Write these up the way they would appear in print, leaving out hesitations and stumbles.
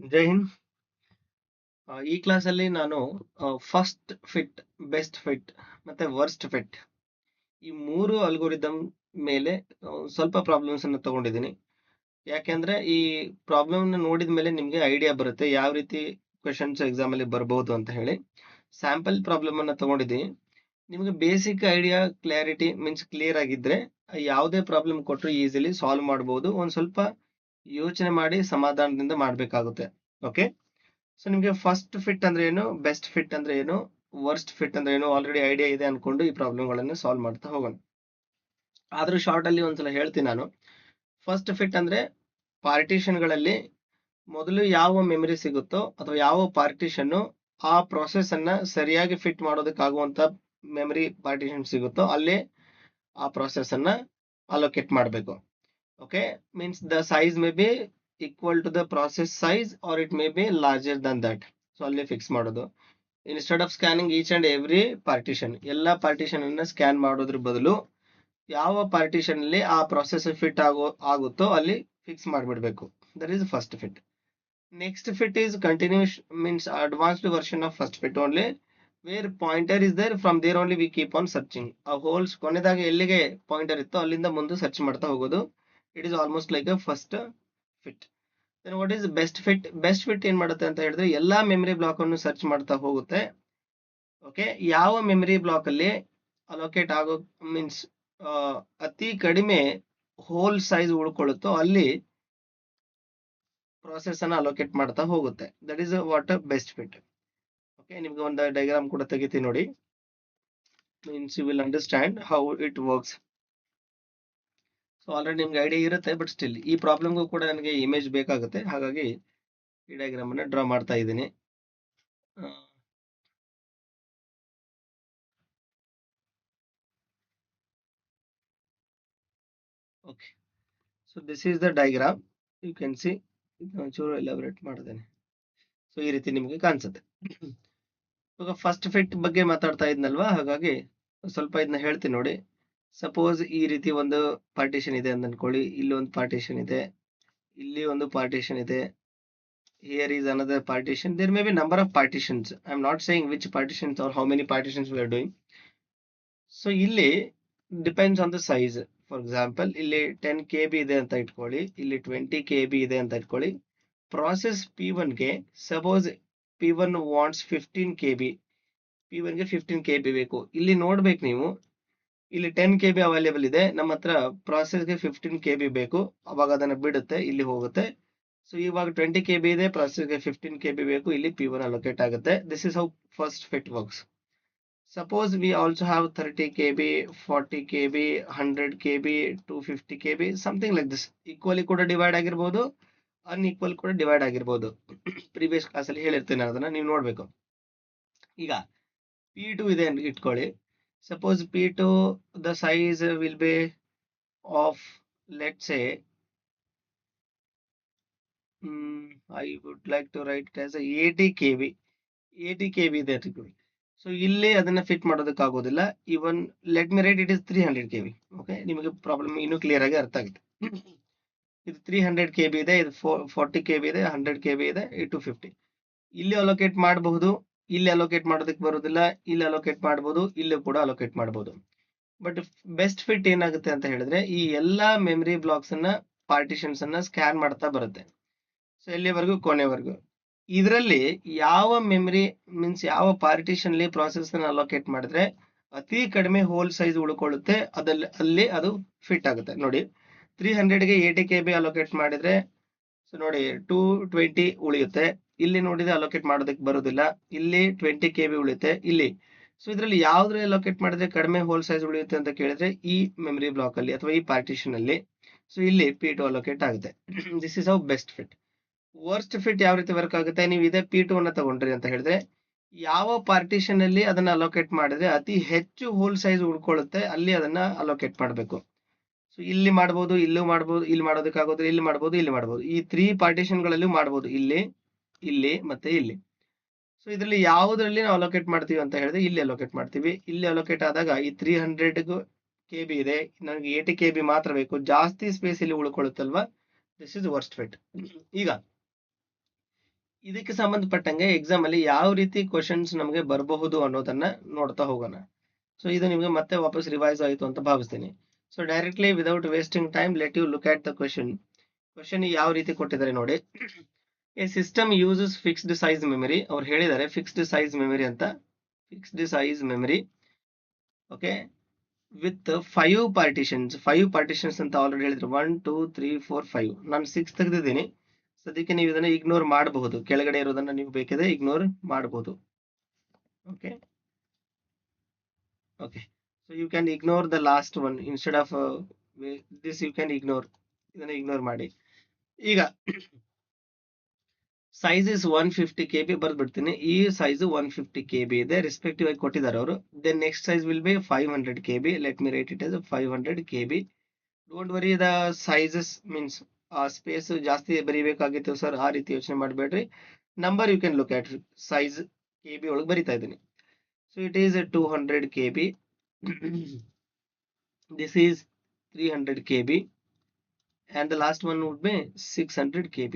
ಜೈ ಹಿಂದ್. ಈ ಕ್ಲಾಸಲ್ಲಿ ನಾನು ಫಸ್ಟ್ ಫಿಟ್, ಬೆಸ್ಟ್ ಫಿಟ್ ಮತ್ತೆ ವರ್ಸ್ಟ್ ಫಿಟ್ ಈ ಮೂರು ಅಲ್ಗೋರಿದಮ್ ಮೇಲೆ ಸ್ವಲ್ಪ ಪ್ರಾಬ್ಲಮ್ಸ್ ಅನ್ನು ತಗೊಂಡಿದ್ದೀನಿ. ಯಾಕೆಂದ್ರೆ ಈ ಪ್ರಾಬ್ಲಮ್ ನೋಡಿದ ಮೇಲೆ ನಿಮ್ಗೆ ಐಡಿಯಾ ಬರುತ್ತೆ ಯಾವ ರೀತಿ ಕ್ವೆಶನ್ಸ್ ಎಕ್ಸಾಮ್ ಅಲ್ಲಿ ಬರ್ಬೋದು ಅಂತ ಹೇಳಿ. ಸ್ಯಾಂಪಲ್ ಪ್ರಾಬ್ಲಮ್ ಅನ್ನ ತಗೊಂಡಿದ್ದೀನಿ. ನಿಮ್ಗೆ basic idea clarity means clear ಆಗಿದ್ರೆ ಯಾವುದೇ ಪ್ರಾಬ್ಲಮ್ ಕೊಟ್ಟರು ಈಸಿಲಿ ಸಾಲ್ವ್ ಮಾಡಬಹುದು. ಒಂದ್ ಸ್ವಲ್ಪ ಯೋಚನೆ ಮಾಡಿ ಸಮಾಧಾನದಿಂದ ಮಾಡ್ಬೇಕಾಗುತ್ತೆ. ಓಕೆ, ಸೊ ನಿಮಗೆ ಫಸ್ಟ್ ಫಿಟ್ ಅಂದ್ರೆ ಏನು, ಬೆಸ್ಟ್ ಫಿಟ್ ಅಂದ್ರೆ ಏನು, ವರ್ಸ್ಟ್ ಫಿಟ್ ಅಂದ್ರೆ ಏನು ಆಲ್ರೆಡಿ ಐಡಿಯಾ ಇದೆ ಅನ್ಕೊಂಡು ಈ ಪ್ರಾಬ್ಲಮ್ಗಳನ್ನು ಸಾಲ್ವ್ ಮಾಡ್ತಾ ಹೋಗೋಣ. ಆದ್ರೂ ಶಾರ್ಟ್ ಅಲ್ಲಿ ಒಂದ್ಸಲ ಹೇಳ್ತೀನಿ ನಾನು. ಫಸ್ಟ್ ಫಿಟ್ ಅಂದ್ರೆ ಪಾರ್ಟಿಷನ್ಗಳಲ್ಲಿ ಮೊದಲು ಯಾವ ಮೆಮರಿ ಸಿಗುತ್ತೋ ಅಥವಾ ಯಾವ ಪಾರ್ಟಿಷನ್ ಆ ಪ್ರೊಸೆಸ್ ಅನ್ನ ಸರಿಯಾಗಿ ಫಿಟ್ ಮಾಡೋದಕ್ಕಾಗುವಂತ ಮೆಮರಿ ಪಾರ್ಟಿಷನ್ ಸಿಗುತ್ತೋ ಅಲ್ಲಿ ಆ ಪ್ರೊಸೆಸ್ ಅನ್ನ ಅಲೋಕೇಟ್ ಮಾಡಬೇಕು. Okay, means the size may be equal to the process size or it may be larger than that. So ಅಲ್ಲಿ ಫಿಕ್ಸ್ ಮಾಡೋದು. Instead of scanning each and every partition, ಎಲ್ಲ partition ಅನ್ನ scan ಮಾಡೋದ್ರ ಬದಲು ಯಾವ partition ಅಲ್ಲಿ ಆ ಪ್ರೊಸೆಸ್ ಫಿಟ್ ಆಗುತ್ತೋ ಅಲ್ಲಿ ಫಿಕ್ಸ್ ಮಾಡಿಬಿಡ್ಬೇಕು. That is first fit. Next fit is continues means advanced version of first fit only, where pointer is there, from there only we keep on searching. ಆ holes ಕೊನೆದಾಗ ಎಲ್ಲಿಗೆ pointer ಇತ್ತೋ ಅಲ್ಲಿಂದ ಮುಂದೆ search ಮಾಡ್ತಾ ಹೋಗೋದು. It is almost like a first fit. Then what is best fit? Best fit ಏನ್ ಮಾಡುತ್ತೆ ಅಂತ ಹೇಳಿದ್ರೆ ಎಲ್ಲಾ ಮೆಮರಿ ಬ್ಲಾಕ್ ಅನ್ನು ಸರ್ಚ್ ಮಾಡ್ತಾ ಹೋಗುತ್ತೆ. ಓಕೆ, ಯಾವ ಮೆಮರಿ ಬ್ಲಾಕ್ ಅಲ್ಲಿ ಅಲೋಕೇಟ್ ಆಗೋ ಮೀನ್ಸ್ ಅತಿ ಕಡಿಮೆ ಹೋಲ್ ಸೈಜ್ ಉಳ್ಕೊಳ್ಳುತ್ತೋ ಅಲ್ಲಿ ಪ್ರಾಸೆಸ್ ಅನ್ನ ಅಲೋಕೇಟ್ ಮಾಡ್ತಾ ಹೋಗುತ್ತೆ. That is what best fit. Okay, ನಿಮ್ಗೆ ಒಂದು ಡಯಾಗ್ರಾಮ್ ಕೂಡ ತೆಗಿತೀನಿ ನೋಡಿ. Means you will understand how it works. So already ನಿಮ್ಗೆ ಐಡಿಯಾ ಇರುತ್ತೆ, ಬಟ್ ಸ್ಟಿಲ್ ಈ ಪ್ರಾಬ್ಲಮ್ಗೂ ಕೂಡ ನನಗೆ ಇಮೇಜ್ ಬೇಕಾಗುತ್ತೆ, ಹಾಗಾಗಿ ಈ ಡಯಾಗ್ರಾಮ್ ಅನ್ನ ಡ್ರಾ ಮಾಡ್ತಾ ಇದ್ದೀನಿ. Okay, so this is the diagram. You can see. ಒಂಚೂರು ಎಲಾಬ್ರೇಟ್ ಮಾಡಿದ್ದೇನೆ. ಸೊ ಈ ರೀತಿ ನಿಮಗೆ ಕಾಣಿಸುತ್ತೆ. ಇವಾಗ ಫಸ್ಟ್ ಫಿಟ್ ಬಗ್ಗೆ ಮಾತಾಡ್ತಾ ಇದ್ನಲ್ವಾ, ಹಾಗಾಗಿ ಸ್ವಲ್ಪ ಇದನ್ನ ಹೇಳ್ತೀನಿ ನೋಡಿ. ಸಪೋಸ್ ಈ ರೀತಿ ಒಂದು ಪಾರ್ಟಿಷನ್ ಇದೆ ಅಂತ ಅನ್ಕೊಳ್ಳಿ. ಇಲ್ಲಿ ಒಂದು ಪಾರ್ಟಿಷನ್ ಇದೆ, ಇಲ್ಲಿ ಒಂದು ಪಾರ್ಟಿಷನ್ ಇದೆ. Here is another partition. There may be number of partitions. I am not saying which partitions or how many partitions we are doing. So ಇಲ್ಲಿ depends on the size. For example ಇಲ್ಲಿ 10 KB ಇದೆ ಅಂತ ಇಟ್ಕೊಳ್ಳಿ, ಇಲ್ಲಿ 20 KB ಇದೆ ಅಂತ ಇಟ್ಕೊಳ್ಳಿ. Process P1 ಗೆ suppose P1 wants 15 KB, P1 ಗೆ 15 KB ಬೇಕು. ಇಲ್ಲಿ ನೋಡ್ಬೇಕು ನೀವು, ಇಲ್ಲಿ 10 KB ಅವೈಲೇಬಲ್ ಇದೆ, ನಮ್ಮ ಹತ್ರ ಪ್ರಾಸೆಸ್ಗೆ 15 KB ಬೇಕು. ಅವಾಗ ಅದನ್ನ ಬಿಡುತ್ತೆ, ಇಲ್ಲಿ ಹೋಗುತ್ತೆ. ಸೊ ಇವಾಗ 20 KB ಇದೆ, ಪ್ರಾಸೆಸ್ಗೆ 15 KB ಬೇಕು, ಇಲ್ಲಿ P1 ಅಲೋಕೇಟ್ ಆಗುತ್ತೆ. This is how first fit works. Suppose we also have 30 KB, 40 KB, 100 KB, 250 KB, something like this. Equally ಕೂಡ ಡಿವೈಡ್ ಆಗಿರ್ಬೋದು, ಅನ್ಈಕ್ವಲ್ ಕೂಡ ಡಿವೈಡ್ ಆಗಿರ್ಬೋದು. ಪ್ರೀವಿಯಸ್ ಕ್ಲಾಸ್ ಅಲ್ಲಿ ಹೇಳಿರ್ತೇನೆ, ಅದನ್ನ ನೀವು ನೋಡ್ಬೇಕು. ಈಗ P2 ಇದೆ ಅಂತ ಇಟ್ಕೊಳ್ಳಿ. Suppose P2 the size will B of let's say I would like to write it as a 80 KB. 80 KB ಇದೆ ಅಂತ ಇಟ್ಕೊಳ್ಳಿ. ಸೊ ಇಲ್ಲಿ ಅದನ್ನ ಫಿಟ್ ಮಾಡೋದಕ್ಕಾಗೋದಿಲ್ಲ. Even let me write it is 300 KB. Okay, ನಿಮಗೆ ಪ್ರಾಬ್ಲಮ್ ಇನ್ನೂ ಕ್ಲಿಯರ್ ಆಗಿ ಅರ್ಥ ಆಗುತ್ತೆ. ಇದು 300 KB ಇದೆ, ಇದು 40 KB ಇದೆ, 100 KB ಇದೆ, 250. ಇಲ್ಲಿ ಅಲೋಕೇಟ್ ಮಾಡಬಹುದು, ಇಲ್ಲಿ ಅಲೋಕೇಟ್ ಮಾಡೋದಕ್ಕೆ ಬರೋದಿಲ್ಲ, ಇಲ್ಲಿ ಅಲೋಕೇಟ್ ಮಾಡಬಹುದು, ಇಲ್ಲಿ ಕೂಡ ಅಲೋಕೇಟ್ ಮಾಡಬಹುದು. ಬಟ್ ಬೆಸ್ಟ್ ಫಿಟ್ ಏನಾಗುತ್ತೆ ಅಂತ ಹೇಳಿದ್ರೆ ಈ ಎಲ್ಲಾ ಮೆಮರಿ ಬ್ಲಾಕ್ಸ್ ಅನ್ನ ಪಾರ್ಟಿಷನ್ಸ್ ಅನ್ನ ಸ್ಕ್ಯಾನ್ ಮಾಡ್ತಾ ಬರುತ್ತೆ. ಸೊ ಎಲ್ಲಿವರೆಗೂ? ಕೊನೆವರೆಗೂ. ಇದರಲ್ಲಿ ಯಾವ ಮೆಮರಿ ಮೀನ್ಸ್ ಯಾವ ಪಾರ್ಟಿಷನ್ ಅಲ್ಲಿ ಪ್ರಾಸೆಸ್ ಅನ್ನು ಅಲೋಕೇಟ್ ಮಾಡಿದ್ರೆ ಅತಿ ಕಡಿಮೆ ಹೋಲ್ ಸೈಜ್ ಉಳ್ಕೊಳ್ಳುತ್ತೆ, ಅಲ್ಲಿ ಅದು ಫಿಟ್ ಆಗುತ್ತೆ. ನೋಡಿ, 300ಗೆ 80 KB ಅಲೋಕೇಟ್ ಮಾಡಿದ್ರೆ ಸೊ ನೋಡಿ 220 ಉಳಿಯುತ್ತೆ. ಇಲ್ಲಿ ನೋಡಿದ್ರೆ ಅಲೋಕೇಟ್ ಮಾಡೋದಕ್ಕೆ ಬರೋದಿಲ್ಲ, ಇಲ್ಲಿ 20 KB ಉಳಿಯುತ್ತೆ ಇಲ್ಲಿ. ಸೊ ಇದರಲ್ಲಿ ಯಾವ್ದ್ರಲ್ಲಿ ಅಲೋಕೇಟ್ ಮಾಡಿದ್ರೆ ಕಡಿಮೆ ಹೋಲ್ ಸೈಜ್ ಉಳಿಯುತ್ತೆ ಅಂತ ಕೇಳಿದ್ರೆ ಈ ಮೆಮರಿ ಬ್ಲಾಕ್ ಅಲ್ಲಿ ಅಥವಾ ಈ ಪಾರ್ಟಿಷನ್ ಅಲ್ಲಿ. ಸೊ ಇಲ್ಲಿ P2 ಅಲೋಕೇಟ್ ಆಗುತ್ತೆ. This is how best fit. Worst fit ಯಾವ ರೀತಿ ವರ್ಕ್ ಆಗುತ್ತೆ? ನೀವು ಇದೇ P2 ಅನ್ನ ತಗೊಂಡ್ರಿ ಅಂತ ಹೇಳಿದ್ರೆ ಯಾವ ಪಾರ್ಟಿಷನ್ ಅಲ್ಲಿ ಅದನ್ನ ಅಲೋಕೇಟ್ ಮಾಡಿದ್ರೆ ಅತಿ ಹೆಚ್ಚು ಹೋಲ್ ಸೈಜ್ ಉಳ್ಕೊಳ್ಳುತ್ತೆ ಅಲ್ಲಿ ಅದನ್ನ ಅಲೋಕೇಟ್ ಮಾಡಬೇಕು. ಸೊ ಇಲ್ಲಿ ಮಾಡಬಹುದು, ಇಲ್ಲೂ ಮಾಡಬಹುದು, ಇಲ್ಲಿ ಮಾಡೋದಕ್ಕಾಗೋದ್ರೆ ಇಲ್ಲಿ ಮಾಡಬಹುದು, ಇಲ್ಲಿ ಮಾಡಬಹುದು. ಈ 3 ಪಾರ್ಟಿಷನ್ ಗಳಲ್ಲೂ ಮಾಡಬಹುದು, ಇಲ್ಲಿ, ಇಲ್ಲಿ ಮತ್ತೆ ಇಲ್ಲಿ. ಸೊ ಇದರಲ್ಲಿ ಯಾವುದರಲ್ಲಿ ನಾವು ಅಲೋಕೇಟ್ ಮಾಡ್ತೀವಿ ಅಂತ ಹೇಳಿದ್ರೆ ಇಲ್ಲಿ ಅಲೋಕೇಟ್ ಮಾಡ್ತೀವಿ. ಇಲ್ಲಿ ಅಲೋಕೇಟ್ ಆದಾಗ ಈ 300 KB ಇದೆ, ನನಗೆ 80 KB ಮಾತ್ರ ಬೇಕು, ಜಾಸ್ತಿ ಸ್ಪೇಸ್ ಇಲ್ಲಿ ಉಳ್ಕೊಳ್ಳುತ್ತಲ್ವಾ. This is worst fit. ಈಗ ಇದಕ್ಕೆ ಸಂಬಂಧಪಟ್ಟಂಗೆ ಎಕ್ಸಾಮ್ ಅಲ್ಲಿ ಯಾವ ರೀತಿ ಕ್ವಶನ್ಸ್ ನಮಗೆ ಬರಬಹುದು ಅನ್ನೋದನ್ನ ನೋಡ್ತಾ ಹೋಗೋಣ. ಸೊ ಇದು ನಿಮಗೆ ಮತ್ತೆ ವಾಪಸ್ ರಿವೈಸ್ ಆಯಿತು ಅಂತ ಭಾವಿಸ್ತೀನಿ. So directly without wasting time let you look at the question ಯಾವ ರೀತಿ ಕೊಟ್ಟಿದ್ದಾರೆ ನೋಡಿ. A system uses fixed size memory. ಅವ್ರು ಹೇಳಿದ್ದಾರೆ ಫಿಕ್ಸ್ಡ್ ಸೈಜ್ ಮೆಮರಿ ಅಂತ. Fixed size memory okay with 5 partitions ಅಂತ ಆಲ್ರೆಡಿ ಹೇಳಿದ್ರು. 1 2 3 4 5. ನಾನು 6 ತೆಗೆದಿದ್ದೀನಿ. ಸದ್ಯಕ್ಕೆ ನೀವು ಇದನ್ನ ಇಗ್ನೋರ್ ಮಾಡಬಹುದು. ಕೆಳಗಡೆ ಇರೋದನ್ನ ನೀವು ಬೇಕಿದ್ರೆ ಇಗ್ನೋರ್ ಮಾಡಬಹುದು. Okay okay so you can ignore the last one instead of this. You can ignore, ಇದನ್ನ ಇಗ್ನೋರ್ ಮಾಡಿ. ಈಗ ಸೈಜ್ ಇಸ್ 150 KB ಬರ್ದ್ಬಿಡ್ತೀನಿ. ಈ ಸೈಜ್ 150 KB ಇದೆ, ರೆಸ್ಪೆಕ್ಟಿವ್ ಆಗಿ ಕೊಟ್ಟಿದ್ದಾರೆ ಅವರು. Then next size will be 500 KB. Let me write it as 500 KB. Don't worry the sizes means ಆ space ಜಾಸ್ತಿ ಬರೀಬೇಕಾಗಿತ್ತು ಸರ್, ಆ ರೀತಿ ಯೋಚನೆ ಮಾಡಬೇಡ್ರಿ. Number you can look at. Size KB ಒಳಗೆ ಬರಿತಾ ಇದ್ದೀನಿ. So it is 200 KB. This is 300 KB and the last one would be 600 KB.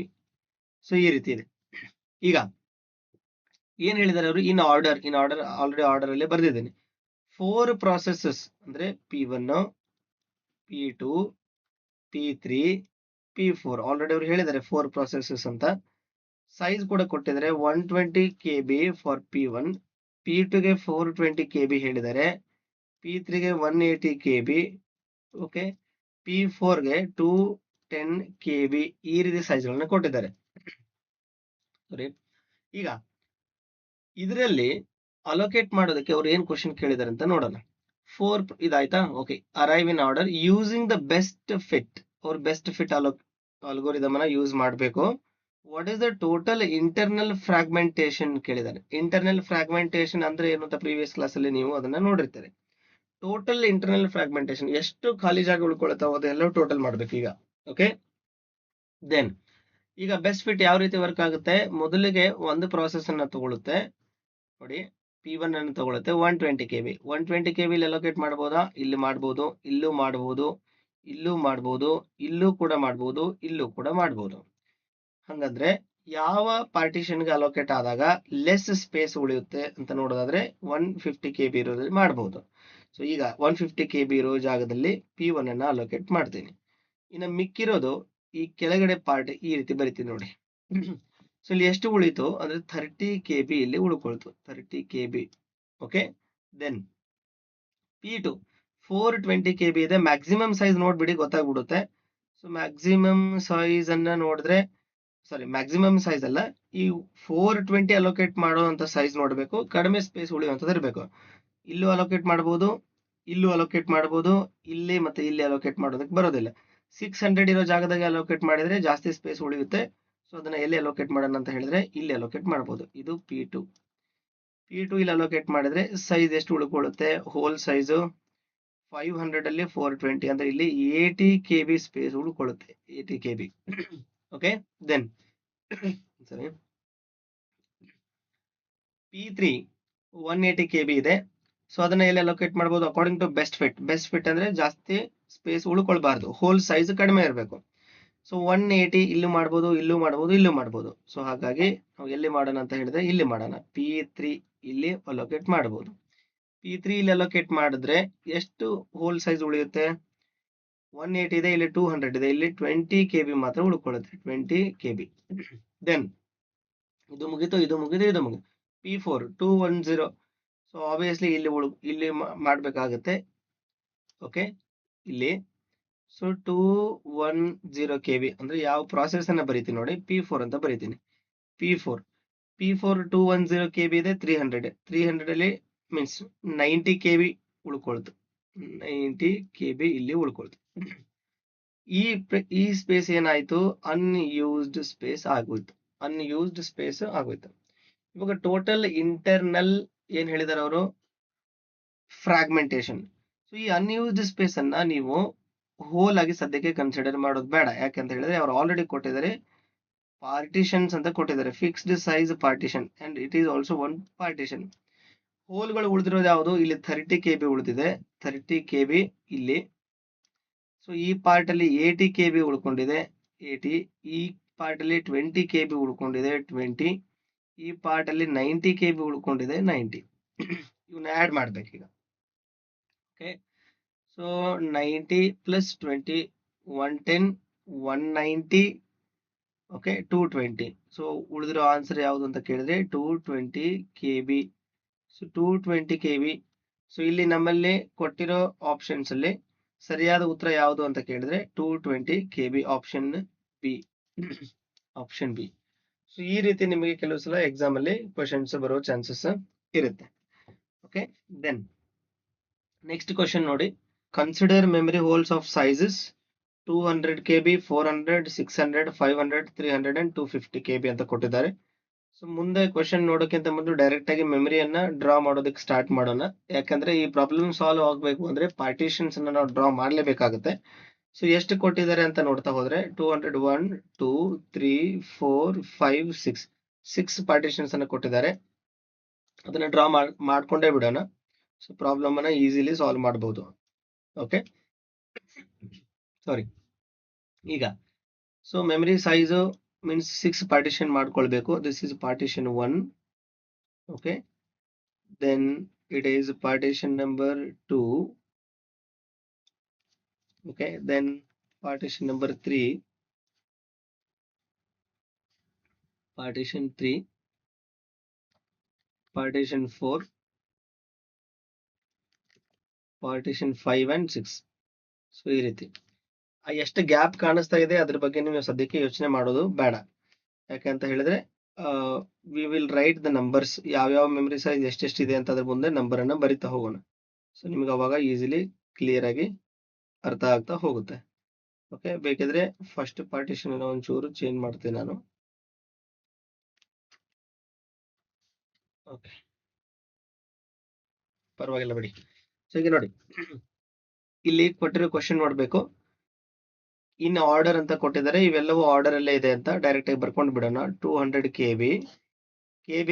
So ಈ ರೀತಿ ಇದೆ. ಈಗ ಏನ್ ಹೇಳಿದ್ದಾರೆ ಅವರು? ಇನ್ ಆರ್ಡರ್ ಆಲ್ರೆಡಿ ಆರ್ಡರ್ ಅಲ್ಲೇ ಬರ್ದಿದ್ದೇನೆ. 4 processes ಅಂದ್ರೆ P1, P2, P3, P4 already ಅವರು ಹೇಳಿದ್ದಾರೆ 4 processes ಅಂತ. ಸೈಜ್ ಕೂಡ ಕೊಟ್ಟಿದ್ದಾರೆ 120 KB ಫಾರ್ P1, P2 ಗೆ 420 KB ಹೇಳಿದ್ದಾರೆ, P3 ಗೆ 180 KB, ಓಕೆ, P4 ಗೆ 210 KB. ಈ ರೀತಿ ಸೈಜ್ಗಳನ್ನ ಕೊಟ್ಟಿದ್ದಾರೆ. ಸರಿ, ಈಗ ಇದರಲ್ಲಿ ಅಲೋಕೇಟ್ ಮಾಡೋದಕ್ಕೆ ಅವ್ರು ಏನ್ ಕ್ವಶನ್ ಕೇಳಿದಾರೆ ಅಂತ ನೋಡೋಣ. 4 ಇದಾಯ್ತಾ? Okay, arrive in order using the best fit. ಅವ್ರು ಬೆಸ್ಟ್ ಫಿಟ್ ಅಲ್ಗೋರಿದಮ್ ಅನ್ನ ಯೂಸ್ ಮಾಡಬೇಕು. What is the total internal fragmentation ಕೇಳಿದ್ದಾರೆ. ಇಂಟರ್ನಲ್ ಫ್ರಾಗ್ಮೆಂಟೇಶನ್ ಅಂದ್ರೆ ಏನು ಅಂತ ಪ್ರೀವಿಯಸ್ ಕ್ಲಾಸ್ ಅಲ್ಲಿ ನೀವು ಅದನ್ನ ನೋಡಿರ್ತೀರಿ. ಟೋಟಲ್ ಇಂಟರ್ನಲ್ ಫ್ರಾಗ್ಮೆಂಟೇಶನ್ ಎಷ್ಟು ಖಾಲಿ ಜಾಗ ಉಳ್ಕೊಳ್ತಾವ ಅದೆಲ್ಲ ಟೋಟಲ್ ಮಾಡ್ಬೇಕು ಈಗ. ಓಕೆ, ದೆನ್ ಈಗ ಬೆಸ್ಟ್ ಫಿಟ್ ಯಾವ ರೀತಿ ವರ್ಕ್ ಆಗುತ್ತೆ? ಮೊದಲಿಗೆ ಒಂದು ಪ್ರಾಸೆಸ್ ಅನ್ನ ತಗೊಳುತ್ತೆ ನೋಡಿ, P1 ಅನ್ನು ತಗೊಳುತ್ತೆ 120 KB. 120 KB ಇಲ್ಲಿ ಅಲೋಕೇಟ್ ಮಾಡಬಹುದಾ? ಇಲ್ಲಿ ಮಾಡಬಹುದು, ಇಲ್ಲೂ ಮಾಡಬಹುದು, ಇಲ್ಲೂ ಮಾಡಬಹುದು, ಇಲ್ಲೂ ಕೂಡ ಮಾಡಬಹುದು, ಇಲ್ಲೂ ಕೂಡ ಮಾಡಬಹುದು. ಹಂಗಂದ್ರೆ ಯಾವ ಪಾರ್ಟಿಷನ್ಗೆ ಅಲೋಕೇಟ್ ಆದಾಗ ಲೆಸ್ ಸ್ಪೇಸ್ ಉಳಿಯುತ್ತೆ ಅಂತ ನೋಡೋದಾದ್ರೆ 150 KB ಇರೋದ್ರಲ್ಲಿ ಮಾಡಬಹುದು. ಸೊ ಈಗ 150 KB ಇರೋ ಜಾಗದಲ್ಲಿ P1 ಅನ್ನ ಅಲೋಕೇಟ್ ಮಾಡ್ತೀನಿ. ಇನ್ನು ಮಿಕ್ಕಿರೋದು ಈ ಕೆಳಗಡೆ ಪಾರ್ಟ್ ಈ ರೀತಿ ಬರಿತೀನಿ ನೋಡಿ. ಸೊ ಇಲ್ಲಿ ಎಷ್ಟು ಉಳಿತು ಅಂದ್ರೆ 30 KB ಇಲ್ಲಿ ಉಳ್ಕೊಳ್ತು, 30 KB. Okay, then P2 420 KB ಇದೆ. ಮ್ಯಾಕ್ಸಿಮಮ್ ಸೈಜ್ ನೋಡ್ಬಿಡಿ, ಗೊತ್ತಾಗ್ಬಿಡುತ್ತೆ. ಸೊ ಮ್ಯಾಕ್ಸಿಮಮ್ ಸೈಜ್ ಅನ್ನ ನೋಡಿದ್ರೆ, ಸಾರಿ ಮ್ಯಾಕ್ಸಿಮಮ್ ಸೈಜ್ ಅಲ್ಲ, ಈ 420 ಅಲೋಕೇಟ್ ಮಾಡುವಂತ ಸೈಜ್ ನೋಡಬೇಕು. ಕಡಿಮೆ ಸ್ಪೇಸ್ ಉಳಿಯುವಂತದ್ದು ಇರಬೇಕು. ಇಲ್ಲೂ ಅಲೋಕೇಟ್ ಮಾಡಬಹುದು, ಇಲ್ಲೂ ಅಲೋಕೇಟ್ ಮಾಡಬಹುದು, ಇಲ್ಲಿ ಮತ್ತೆ ಇಲ್ಲಿ ಅಲೋಕೇಟ್ ಮಾಡೋದಕ್ಕೆ ಬರೋದಿಲ್ಲ. 600 ಇರೋ ಜಾಗದಾಗ ಅಲೋಕೇಟ್ ಮಾಡಿದ್ರೆ ಜಾಸ್ತಿ ಸ್ಪೇಸ್ ಉಳಿಯುತ್ತೆ. ಸೊ ಅದನ್ನ ಎಲ್ಲಿ ಅಲೋಕೇಟ್ ಮಾಡೋಣ ಅಂತ ಹೇಳಿದ್ರೆ ಇಲ್ಲಿ ಅಲೋಕೇಟ್ ಮಾಡಬಹುದು. ಇದು P2 ಇಲ್ಲಿ ಅಲೋಕೇಟ್ ಮಾಡಿದ್ರೆ ಸೈಜ್ ಎಷ್ಟು ಉಳ್ಕೊಳ್ಳುತ್ತೆ? ಹೋಲ್ ಸೈಜು 500 ಅಲ್ಲಿ 420 ಅಂದ್ರೆ ಇಲ್ಲಿ 80 KB ಸ್ಪೇಸ್ ಉಳ್ಕೊಳ್ಳುತ್ತೆ, 80 KB. ಓಕೆ, ದೆನ್ ಸರಿ, P3 180 KB ಇದೆ. ಸೊ ಅದನ್ನ ಎಲ್ಲಿ ಅಲೋಕೇಟ್ ಮಾಡಬಹುದು? According to best fit. Best fit ಅಂದ್ರೆ ಜಾಸ್ತಿ ಸ್ಪೇಸ್ ಉಳ್ಕೊಳ್ಬಾರ್ದು, ಹೋಲ್ ಸೈಜ್ ಕಡಿಮೆ ಇರಬೇಕು. ಸೊ 180 ಇಲ್ಲೂ ಮಾಡ್ಬೋದು, ಇಲ್ಲೂ ಮಾಡ್ಬೋದು, ಇಲ್ಲೂ ಮಾಡ್ಬೋದು. ಸೊ ಹಾಗಾಗಿ ನಾವು ಎಲ್ಲಿ ಮಾಡೋಣ ಅಂತ ಹೇಳಿದ್ರೆ ಇಲ್ಲಿ ಮಾಡೋಣ. P3 ಇಲ್ಲಿ ಅಲೋಕೇಟ್ ಮಾಡಬಹುದು. P3 ಇಲ್ಲಿ ಅಲೋಕೇಟ್ ಮಾಡಿದ್ರೆ ಎಷ್ಟು ಹೋಲ್ ಸೈಜ್ ಉಳಿಯುತ್ತೆ? 180 ಇದೆ, ಇಲ್ಲಿ 200 ಇದೆ, ಇಲ್ಲಿ 20 KB ಮಾತ್ರ ಉಳ್ಕೊಳ್ಳುತ್ತೆ, 20 KB. ದೆನ್ ಇದು ಮುಗಿತು, ಇದು ಮುಗಿದು, ಇದು ಮುಗಿದು. P4 210. ಸೊ ಆಬ್ವಿಯಸ್ಲಿ ಇಲ್ಲಿ ಮಾಡ್ಬೇಕಾಗುತ್ತೆ. ಓಕೆ, ಇಲ್ಲಿ ಸೊ 210 KB ಅಂದ್ರೆ ಯಾವ ಪ್ರಾಸೆಸ್ ಅನ್ನ ಬರೀತೀನಿ ನೋಡಿ, P4 ಅಂತ ಬರೀತೀನಿ. P4 210 KB ಇದೆ. 300 ಅಲ್ಲಿ ಮೀನ್ಸ್ 90 KB ಉಳ್ಕೊಳ್ತು, 90 KB ಇಲ್ಲಿ ಉಳ್ಕೊಳ್ತು. ಈ ಸ್ಪೇಸ್ ಏನಾಯ್ತು? ಅನ್ಯೂಸ್ಡ್ ಸ್ಪೇಸ್ ಆಗೋಯ್ತು. ಇವಾಗ ಟೋಟಲ್ ಇಂಟರ್ನಲ್ ಏನ್ ಹೇಳಿದಾರೆ ಅವರು? ಫ್ರಾಗ್ಮೆಂಟೇಶನ್. ಸೊ ಈ ಅನ್ಯೂಸ್ಡ್ ಸ್ಪೇಸ್ ಅನ್ನ ನೀವು ಹೋಲ್ ಆಗಿ ಸದ್ಯಕ್ಕೆ ಕನ್ಸಿಡರ್ ಮಾಡೋದು ಬೇಡ. ಯಾಕಂತ ಹೇಳಿದ್ರೆ ಅವ್ರು ಆಲ್ರೆಡಿ ಕೊಟ್ಟಿದ್ದಾರೆ ಪಾರ್ಟಿಷನ್ಸ್ ಅಂತ ಕೊಟ್ಟಿದ್ದಾರೆ, fixed size partition and it is also one partition. ಹೋಲ್ಗಳು ಉಳಿದಿರೋದು ಯಾವುದು? ಇಲ್ಲಿ 30 KB ಉಳಿದಿದೆ, 30 KB ಇಲ್ಲಿ. ಸೊ ಈ ಪಾರ್ಟ್ ಅಲ್ಲಿ 80 KB ಉಳ್ಕೊಂಡಿದೆ, 80. ಪಾರ್ಟ್ ಅಲ್ಲಿ 20 KB ಉಳ್ಕೊಂಡಿದೆ 20, ಈ ಪಾರ್ಟ್ ಅಲ್ಲಿ 90 KB ಉಳ್ಕೊಂಡಿದೆ 90. ಇವನ್ನ ಆಡ್ ಮಾಡ್ಬೇಕೀಗ. Okay, so 90 plus 20 110 190, okay 220. So ಉಳಿದಿರೋ ಆನ್ಸರ್ ಯಾವುದು ಅಂತ ಕೇಳಿದ್ರೆ 220 KB. So 220 KB. ಸೊ ಇಲ್ಲಿ ನಮ್ಮಲ್ಲಿ ಕೊಟ್ಟಿರೋ ಆಪ್ಷನ್ಸ್ ಅಲ್ಲಿ ಸರಿಯಾದ ಉತ್ತರ ಯಾವುದು ಅಂತ ಕೇಳಿದ್ರೆ 220 KB, option B. Option B. So ಈ ರೀತಿ ನಿಮಗೆ ಕೆಲವು ಸಲ ಎಕ್ಸಾಮ್ ಅಲ್ಲಿ ಕ್ವಶನ್ಸ್ ಬರೋ ಚಾನ್ಸಸ್ ಇರುತ್ತೆ. ಓಕೆ, ದೆನ್ ನೆಕ್ಸ್ಟ್ ಕ್ವಶನ್ ನೋಡಿ. Consider memory holes of sizes 200 KB, 400, 600, 500, 300 and 250 KB ಅಂತ ಕೊಟ್ಟಿದ್ದಾರೆ. ಸೊ ಮುಂದೆ ಕ್ವಶನ್ ನೋಡೋಕ್ಕಿಂತ ಮೊದಲು ಡೈರೆಕ್ಟ್ ಆಗಿ ಮೆಮರಿಯನ್ನ ಡ್ರಾ ಮಾಡೋದಕ್ಕೆ ಸ್ಟಾರ್ಟ್ ಮಾಡೋಣ. ಯಾಕಂದ್ರೆ ಈ ಪ್ರಾಬ್ಲಮ್ ಸಾಲ್ವ್ ಆಗಬೇಕು ಅಂದ್ರೆ ಪಾರ್ಟಿಷನ್ಸ್ ಅನ್ನ ನಾವು ಡ್ರಾ ಮಾಡಲೇಬೇಕಾಗುತ್ತೆ. ಸೊ ಎಷ್ಟು ಕೊಟ್ಟಿದ್ದಾರೆ ಅಂತ ನೋಡ್ತಾ ಹೋದ್ರೆ 200 1 2 3 4 5 6 ಪಾರ್ಟಿಷನ್ಸ್ ಅನ್ನ ಕೊಟ್ಟಿದ್ದಾರೆ. ಅದನ್ನ ಡ್ರಾ ಮಾಡ್ಕೊಂಡೇ ಬಿಡೋಣ. ಸೊ ಪ್ರಾಬ್ಲಮ್ ಅನ್ನ ಈಸಿಲಿ ಸಾಲ್ವ್ ಮಾಡಬಹುದು. Okay, sorry. ಈಗ so memory size means 6 partition ಮಾಡ್ಕೊಳ್ಬೇಕು. This is partition 1. Okay, then it is partition number 2. okay, then partition number 3, partition 3, partition 4, partition 5 and 6. So ಈ ರೀತಿ ಎಷ್ಟು ಗ್ಯಾಪ್ ಕಾಣಿಸ್ತಾ ಇದೆ ಅದ್ರ ಬಗ್ಗೆ ನೀವು ಸದ್ಯಕ್ಕೆ ಯೋಚನೆ ಮಾಡೋದು ಬೇಡ. ಯಾಕಂತ ಹೇಳಿದ್ರೆ we will write the numbers, ಯಾವ್ಯಾವ ಮೆಮರಿ ಸೈಜ್ ಎಷ್ಟೆಷ್ಟಿದೆ ಅಂತ ಅದ್ರ ಮುಂದೆ ನಂಬರ್ ಅನ್ನ ಬರಿತಾ ಹೋಗೋಣ. ಸೊ ನಿಮ್ಗೆ ಅವಾಗ ಈಸಿಲಿ ಕ್ಲಿಯರ್ ಆಗಿ ಅರ್ಥ ಆಗ್ತಾ ಹೋಗುತ್ತೆ. ಓಕೆ, ಬೇಕಿದ್ರೆ ಫಸ್ಟ್ ಪಾರ್ಟಿಷನ್ ಒಂಚೂರು ಚೇಂಜ್ ಮಾಡ್ತೀನಿ ನಾನು. ಓಕೆ, ಪರವಾಗಿಲ್ಲ ಬಿಡಿ. ಸೊ ಈಗ ನೋಡಿ, ಇಲ್ಲಿ ಕೊಟ್ಟಿರೋ ಕ್ವಶನ್ ನೋಡ್ಬೇಕು. ಇನ್ ಆರ್ಡರ್ ಅಂತ ಕೊಟ್ಟಿದ್ದಾರೆ, ಇವೆಲ್ಲವೂ ಆರ್ಡರ್ ಅಲ್ಲೇ ಇದೆ ಅಂತ ಡೈರೆಕ್ಟ್ ಆಗಿ ಬರ್ಕೊಂಡು ಬಿಡೋಣ. 200 KB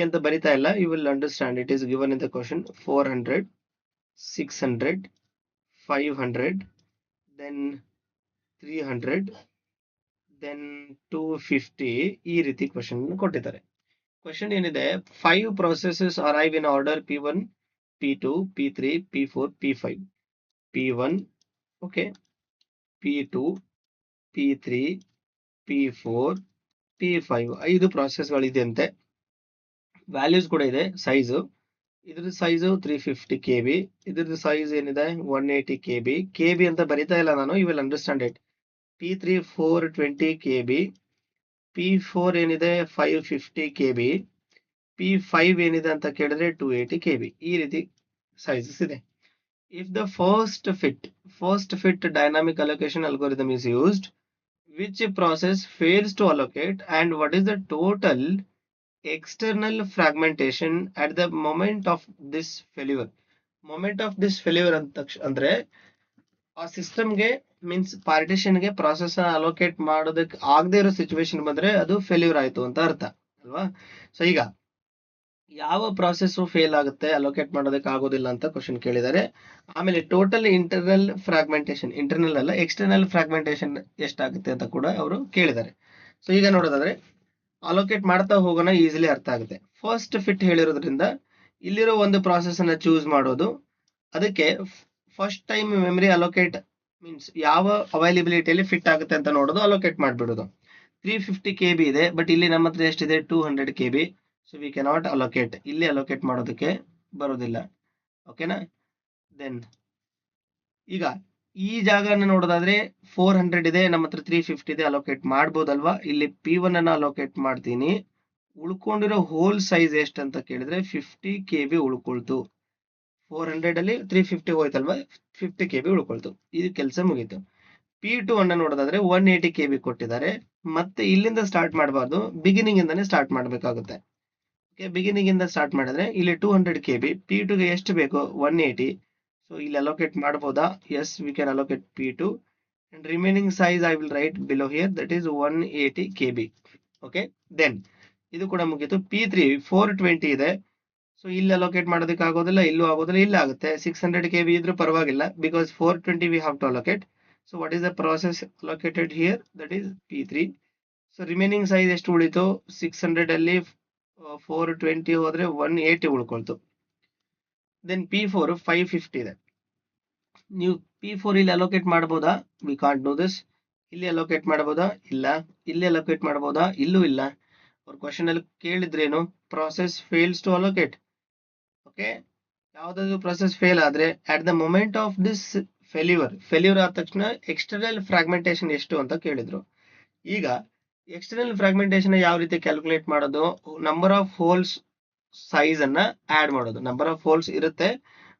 ಅಂತ ಬರಿತಾ ಇಲ್ಲ. You will understand it is given in the question. 400, 600, 500, then 300, then 250. ಈ ರೀತಿ ಕ್ವಶನ್ ಕೊಟ್ಟಿದ್ದಾರೆ. ಕ್ವಶನ್ ಏನಿದೆ, 5 processes arrive in order P1, P2, P3, P4, P5. P1, okay, P2, P3, P4, P5. 5 ಪ್ರಾಸೆಸ್ಗಳಿದೆ ಅಂತೆ. ವ್ಯಾಲ್ಯೂಸ್ ಕೂಡ ಇದೆ. ಸೈಜು, ಇದ್ರದ್ದು ಸೈಜು 350 KB, ಇದ್ರದ್ದು size ಏನಿದೆ 180 KB ಅಂತ ಬರಿತಾ ಇಲ್ಲ ನಾನು. You will understand it. P3 420 KB, P4 ಏನಿದೆ 550 KB, P5 ಏನಿದೆ ಅಂತ ಕೇಳಿದ್ರೆ 280 KB. ಈ ರೀತಿ ಸೈಜಸ್ ಇದೆ. If the first fit dynamic allocation algorithm is used, which process fails to allocate and what is the total external fragmentation at the moment of this failure? Moment of this failure ಅಂದ್ರೆ ಆ ಸಿಸ್ಟಮ್ಗೆ means ಪಾರ್ಟಿಷನ್ಗೆ process allocate ಮಾಡೋದಕ್ಕೆ ಆಗದೆ ಇರೋ situation ಬಂದ್ರೆ ಅದು failure ಆಯ್ತು ಅಂತ ಅರ್ಥ ಅಲ್ವಾ. ಸೊ ಈಗ ಯಾವ ಪ್ರಾಸೆಸ್ ಫೇಲ್ ಆಗುತ್ತೆ, ಅಲೋಕೇಟ್ ಮಾಡೋದಕ್ಕೆ ಆಗೋದಿಲ್ಲ ಅಂತ ಕ್ವಶನ್ ಕೇಳಿದ್ದಾರೆ. ಆಮೇಲೆ ಟೋಟಲ್ ಇಂಟರ್ನಲ್ ಫ್ರಾಗ್ಮೆಂಟೇಶನ್, ಇಂಟರ್ನಲ್ ಅಲ್ಲ ಎಕ್ಸ್ಟರ್ನಲ್ ಫ್ರಾಗ್ಮೆಂಟೇಶನ್ ಎಷ್ಟಾಗುತ್ತೆ ಅಂತ ಕೂಡ ಅವರು ಕೇಳಿದ್ದಾರೆ. ಸೊ ಈಗ ನೋಡೋದಾದ್ರೆ ಅಲೋಕೇಟ್ ಮಾಡ್ತಾ ಹೋಗೋಣ, ಈಸಿಲಿ ಅರ್ಥ ಆಗುತ್ತೆ. ಫಸ್ಟ್ ಫಿಟ್ ಹೇಳಿರೋದ್ರಿಂದ ಇಲ್ಲಿರೋ ಒಂದು ಪ್ರಾಸೆಸ್ ಅನ್ನ ಚೂಸ್ ಮಾಡೋದು, ಅದಕ್ಕೆ first time memory allocate means ಯಾವ ಅವೈಲಬಿಲಿಟಿಯಲ್ಲಿ ಫಿಟ್ ಆಗುತ್ತೆ ಅಂತ ನೋಡೋದು, ಅಲೋಕೇಟ್ ಮಾಡಿಬಿಡೋದು. 350 KB ಇದೆ, ಬಟ್ ಇಲ್ಲಿ ನಮ್ಮ ಹತ್ರ ಎಷ್ಟಿದೆ 200 KB. So we cannot allocate, ಇಲ್ಲಿ ಅಲೋಕೇಟ್ ಮಾಡೋದಕ್ಕೆ ಬರೋದಿಲ್ಲ. ಓಕೆನಾ. ದೆನ್ ಈಗ ಈ ಜಾಗನ ನೋಡೋದಾದ್ರೆ 400 ಇದೆ, ನಮ್ಮ ಹತ್ರ 350 ಇದೆ, ಅಲೋಕೇಟ್ ಮಾಡ್ಬೋದಲ್ವಾ. ಇಲ್ಲಿ P1 ಅನ್ನ ಅಲೋಕೇಟ್ ಮಾಡ್ತೀನಿ. ಉಳ್ಕೊಂಡಿರೋ ಹೋಲ್ ಸೈಜ್ ಎಷ್ಟು ಅಂತ ಕೇಳಿದ್ರೆ 50 KB ಉಳ್ಕೊಳ್ತು. 400 ಅಲ್ಲಿ 350 ಹೋಯ್ತಲ್ವಾ, 50 KB ಉಳ್ಕೊಳ್ತು. ಇದು ಕೆಲಸ ಮುಗೀತು. P2 ಅನ್ನ ನೋಡೋದಾದ್ರೆ 180 KB ಕೊಟ್ಟಿದ್ದಾರೆ. ಮತ್ತೆ ಇಲ್ಲಿಂದ ಸ್ಟಾರ್ಟ್ ಮಾಡಬಾರ್ದು, ಬಿಗಿನಿಂಗ್ ಇಂದಾನೆ ಸ್ಟಾರ್ಟ್ ಮಾಡಬೇಕಾಗುತ್ತೆ. ಓಕೆ, ಬಿಗಿನಿಂಗ್ ಇಂದ ಸ್ಟಾರ್ಟ್ ಮಾಡಿದ್ರೆ ಇಲ್ಲಿ 200 KB, P2 ಗೆ ಎಷ್ಟು ಬೇಕು 180. ಸೊ ಇಲ್ಲಿ ಅಲೋಕೇಟ್ ಮಾಡಬಹುದಾ? Yes, we can allocate P2 and remaining size I will write below here, that is 180 KB. Okay, then ಇದು ಕೂಡ ಮುಗೀತು. P3 420 ಇದೆ. ಸೊ ಇಲ್ಲಿ ಅಲೋಕೇಟ್ ಮಾಡೋದಕ್ಕೆ ಆಗೋದಿಲ್ಲ, ಇಲ್ಲೂ ಆಗೋದಿಲ್ಲ, ಇಲ್ಲ ಆಗುತ್ತೆ. 600 KB ಇದ್ರೂ ಪರವಾಗಿಲ್ಲ, because 420 we have to allocate. So what is the process allocated here? That is P3. So remaining size ಎಷ್ಟು ಉಳಿತು? 600 ಅಲ್ಲಿ 420 ಹೋದ್ರೆ 180 ಉಳ್ಕೊಳ್ತು. ದೆನ್ P4 550 ಇದೆ. ನೀವು P4 ಇಲ್ಲಿ ಅಲೋಕೇಟ್ ಮಾಡಬಹುದಾ? We can't do this. ಇಲ್ಲಿ ಅಲೋಕೇಟ್ ಮಾಡಬಹುದಾ? ಇಲ್ಲ. ಇಲ್ಲಿ ಅಲೋಕೇಟ್ ಮಾಡಬಹುದಾ? ಇಲ್ಲೂ ಇಲ್ಲ. ಅವ್ರ ಕ್ವಶನ್ ಅಲ್ಲಿ ಕೇಳಿದ್ರೇನು? Process fails to allocate. Okay, ಯಾವ್ದಾದ್ರು ಪ್ರೊಸೆಸ್ ಫೇಲ್ ಆದ್ರೆ at the moment of this failure ಆದ ತಕ್ಷಣ ಎಕ್ಸ್ಟರ್ನಲ್ ಫ್ರಾಗ್ಮೆಂಟೇಶನ್ ಎಷ್ಟು ಅಂತ ಕೇಳಿದ್ರು. ಈಗ ಎಕ್ಸ್ಟರ್ನಲ್ ಫ್ರಾಗ್ಮೆಂಟೇಶನ್ ಯಾವ ರೀತಿ ಕ್ಯಾಲ್ಕುಲೇಟ್ ಮಾಡೋದು? ನಂಬರ್ ಆಫ್ ಹೋಲ್ಸ್ ಸೈಜ್ ಅನ್ನ ಆಡ್ ಮಾಡೋದು. ನಂಬರ್ ಆಫ್ ಹೋಲ್ಸ್ ಇರುತ್ತೆ,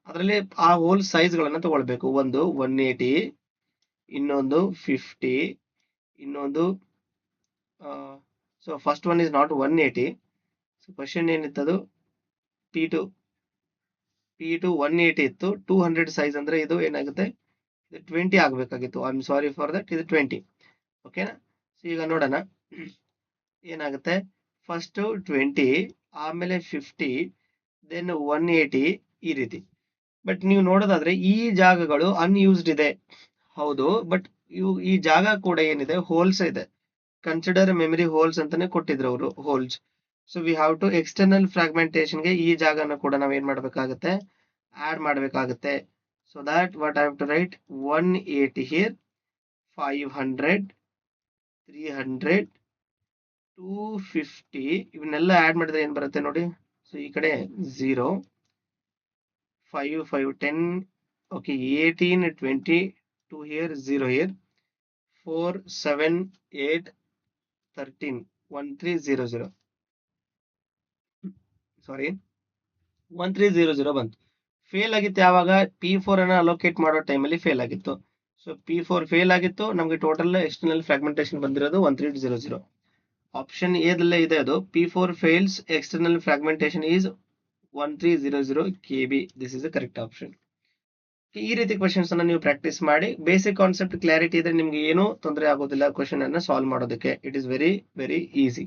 ಅದರಲ್ಲಿ ಆ ಹೋಲ್ ಸೈಜ್ ಗಳನ್ನ ತಗೊಳ್ಬೇಕು. ಒಂದು 180, ಇನ್ನೊಂದು 50, ಇನ್ನೊಂದು so first one is not 180. So question ಏನಿತ್ತದು? P2 180 ಇತ್ತು, 200 ಸೈಜ್ ಅಂದ್ರೆ ಇದು ಏನಾಗುತ್ತೆ? ಇದು 20 ಆಗ್ಬೇಕಾಗಿತ್ತು. I am sorry for that, ಇದು 20. ಓಕೆನಾ? ಸೊ ಈಗ ನೋಡೋಣ ಏನಾಗುತ್ತೆ. ಫಸ್ಟ್ 20, ಆಮೇಲೆ 50, ದೆನ್ 180, ಈ ರೀತಿ. ಬಟ್ ನೀವು ನೋಡೋದಾದ್ರೆ ಈ ಜಾಗಗಳು ಅನ್ಯೂಸ್ಡ್ ಇದೆ, ಹೌದು. ಬಟ್ ಈ ಜಾಗ ಕೂಡ ಏನಿದೆ, ಹೋಲ್ಸ್ ಇದೆ. ಕನ್ಸಿಡರ್ ಮೆಮರಿ ಹೋಲ್ಸ್ ಅಂತಾನೆ ಕೊಟ್ಟಿದ್ರು ಅವರು, holes. So we have to external fragmentation ಗೆ ಈ ಜಾಗನ ಕೂಡ ನಾವು ಏನ್ ಮಾಡ್ಬೇಕಾಗುತ್ತೆ? ಆಡ್ ಮಾಡ್ಬೇಕಾಗುತ್ತೆ. So that what I have to write 180 here, 500, 300, 250 ಇವನ್ನೆಲ್ಲ ಆಡ್ ಮಾಡಿದ್ರೆ ಏನ್ ಬರುತ್ತೆ ನೋಡಿ. ಸೊ ಈ ಕಡೆ 0, 5, 5, 10, okay, 18, 20, 2 here, 0 here, 4, 7, 8, 13, 1300. ಸಾರಿ, 1300 ಬಂತು. ಫೇಲ್ ಆಗಿತ್ತು ಯಾವಾಗ? P4 ಅನ್ನ ಅಲೋಕೇಟ್ ಮಾಡೋ ಟೈಮಲ್ಲಿ ಫೇಲ್ ಆಗಿತ್ತು. ಸೊ P4 ಫೇಲ್ ಆಗಿತ್ತು, ನಮಗೆ ಟೋಟಲ್ ಎಕ್ಸ್ಟರ್ನಲ್ ಫ್ರಾಗ್ಮೆಂಟೇಶನ್ ಬಂದಿರೋದು 1300. ಆಪ್ಷನ್ ಎದಲ್ಲೇ ಇದೆ ಅದು. P4 fails, external fragmentation is 1300 KB. This is the correct option. ಈ ರೀತಿ ಕ್ವಶನ್ಸ್ ಅನ್ನ ನೀವು ಪ್ರಾಕ್ಟೀಸ್ ಮಾಡಿ. ಬೇಸಿಕ್ ಕಾನ್ಸೆಪ್ಟ್ ಕ್ಲಾರಿಟಿ ಇದ್ರೆ ನಿಮ್ಗೆ ಏನೂ ತೊಂದರೆ ಆಗೋದಿಲ್ಲ ಕ್ವಶನ್ ಅನ್ನ ಸಾಲ್ವ್ ಮಾಡೋದಕ್ಕೆ. It is very very easy.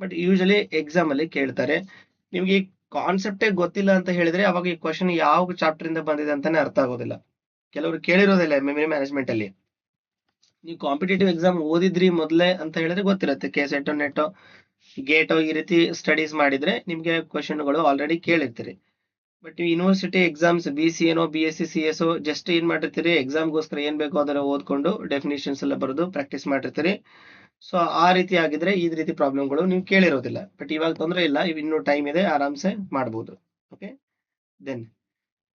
But usually exam ಅಲ್ಲಿ ಕೇಳ್ತಾರೆ, ನಿಮ್ಗೆ ಈ ಕಾನ್ಸೆಪ್ಟೇ ಗೊತ್ತಿಲ್ಲ ಅಂತ ಹೇಳಿದ್ರೆ ಅವಾಗ ಈ ಕ್ವಶನ್ ಯಾವ ಚಾಪ್ಟರ್ ಇಂದ ಬಂದಿದೆ ಅಂತಾನೆ ಅರ್ಥ ಆಗೋದಿಲ್ಲ. ಕೆಲವರು ಕೇಳಿರೋದಿಲ್ಲ ಮೆಮರಿ ಮ್ಯಾನೇಜ್ಮೆಂಟ್ ಅಲ್ಲಿ. ನೀವು ಕಾಂಪಿಟೇಟಿವ್ ಎಕ್ಸಾಮ್ ಓದಿದ್ರಿ ಮೊದಲೇ ಅಂತ ಹೇಳಿದ್ರೆ ಗೊತ್ತಿರುತ್ತೆ. ಕೆಸೆಟ್, ನೆಟ್, ಗೇಟ್ ಈ ರೀತಿ ಸ್ಟಡೀಸ್ ಮಾಡಿದ್ರೆ ನಿಮ್ಗೆ ಕ್ವಶನ್ಗಳು ಆಲ್ರೆಡಿ ಕೇಳಿರ್ತೀರಿ. But university exams BCA BSc CS just ಏನ್ ಮಾಡಿರ್ತೀರಿ, ಎಕ್ಸಾಮ್ಗೋಸ್ಕರ ಏನ್ ಬೇಕೋ ಅದನ್ನ ಓದ್ಕೊಂಡು ಡೆಫಿನೇಷನ್ಸ್ ಎಲ್ಲ ಬರೆದು ಪ್ರಾಕ್ಟೀಸ್ ಮಾಡಿರ್ತೀರಿ. ಸೊ ಆ ರೀತಿ ಆಗಿದ್ರೆ ಈ ರೀತಿ ಪ್ರಾಬ್ಲಮ್ಗಳು ನೀವು ಕೇಳಿರೋದಿಲ್ಲ. ಬಟ್ ಇವಾಗ ತೊಂದರೆ ಇಲ್ಲ, ಇನ್ನೂ ಟೈಮ್ ಇದೆ, ಆರಾಮ್ಸೆ ಮಾಡ್ಬೋದು. ಓಕೆ, ದೆನ್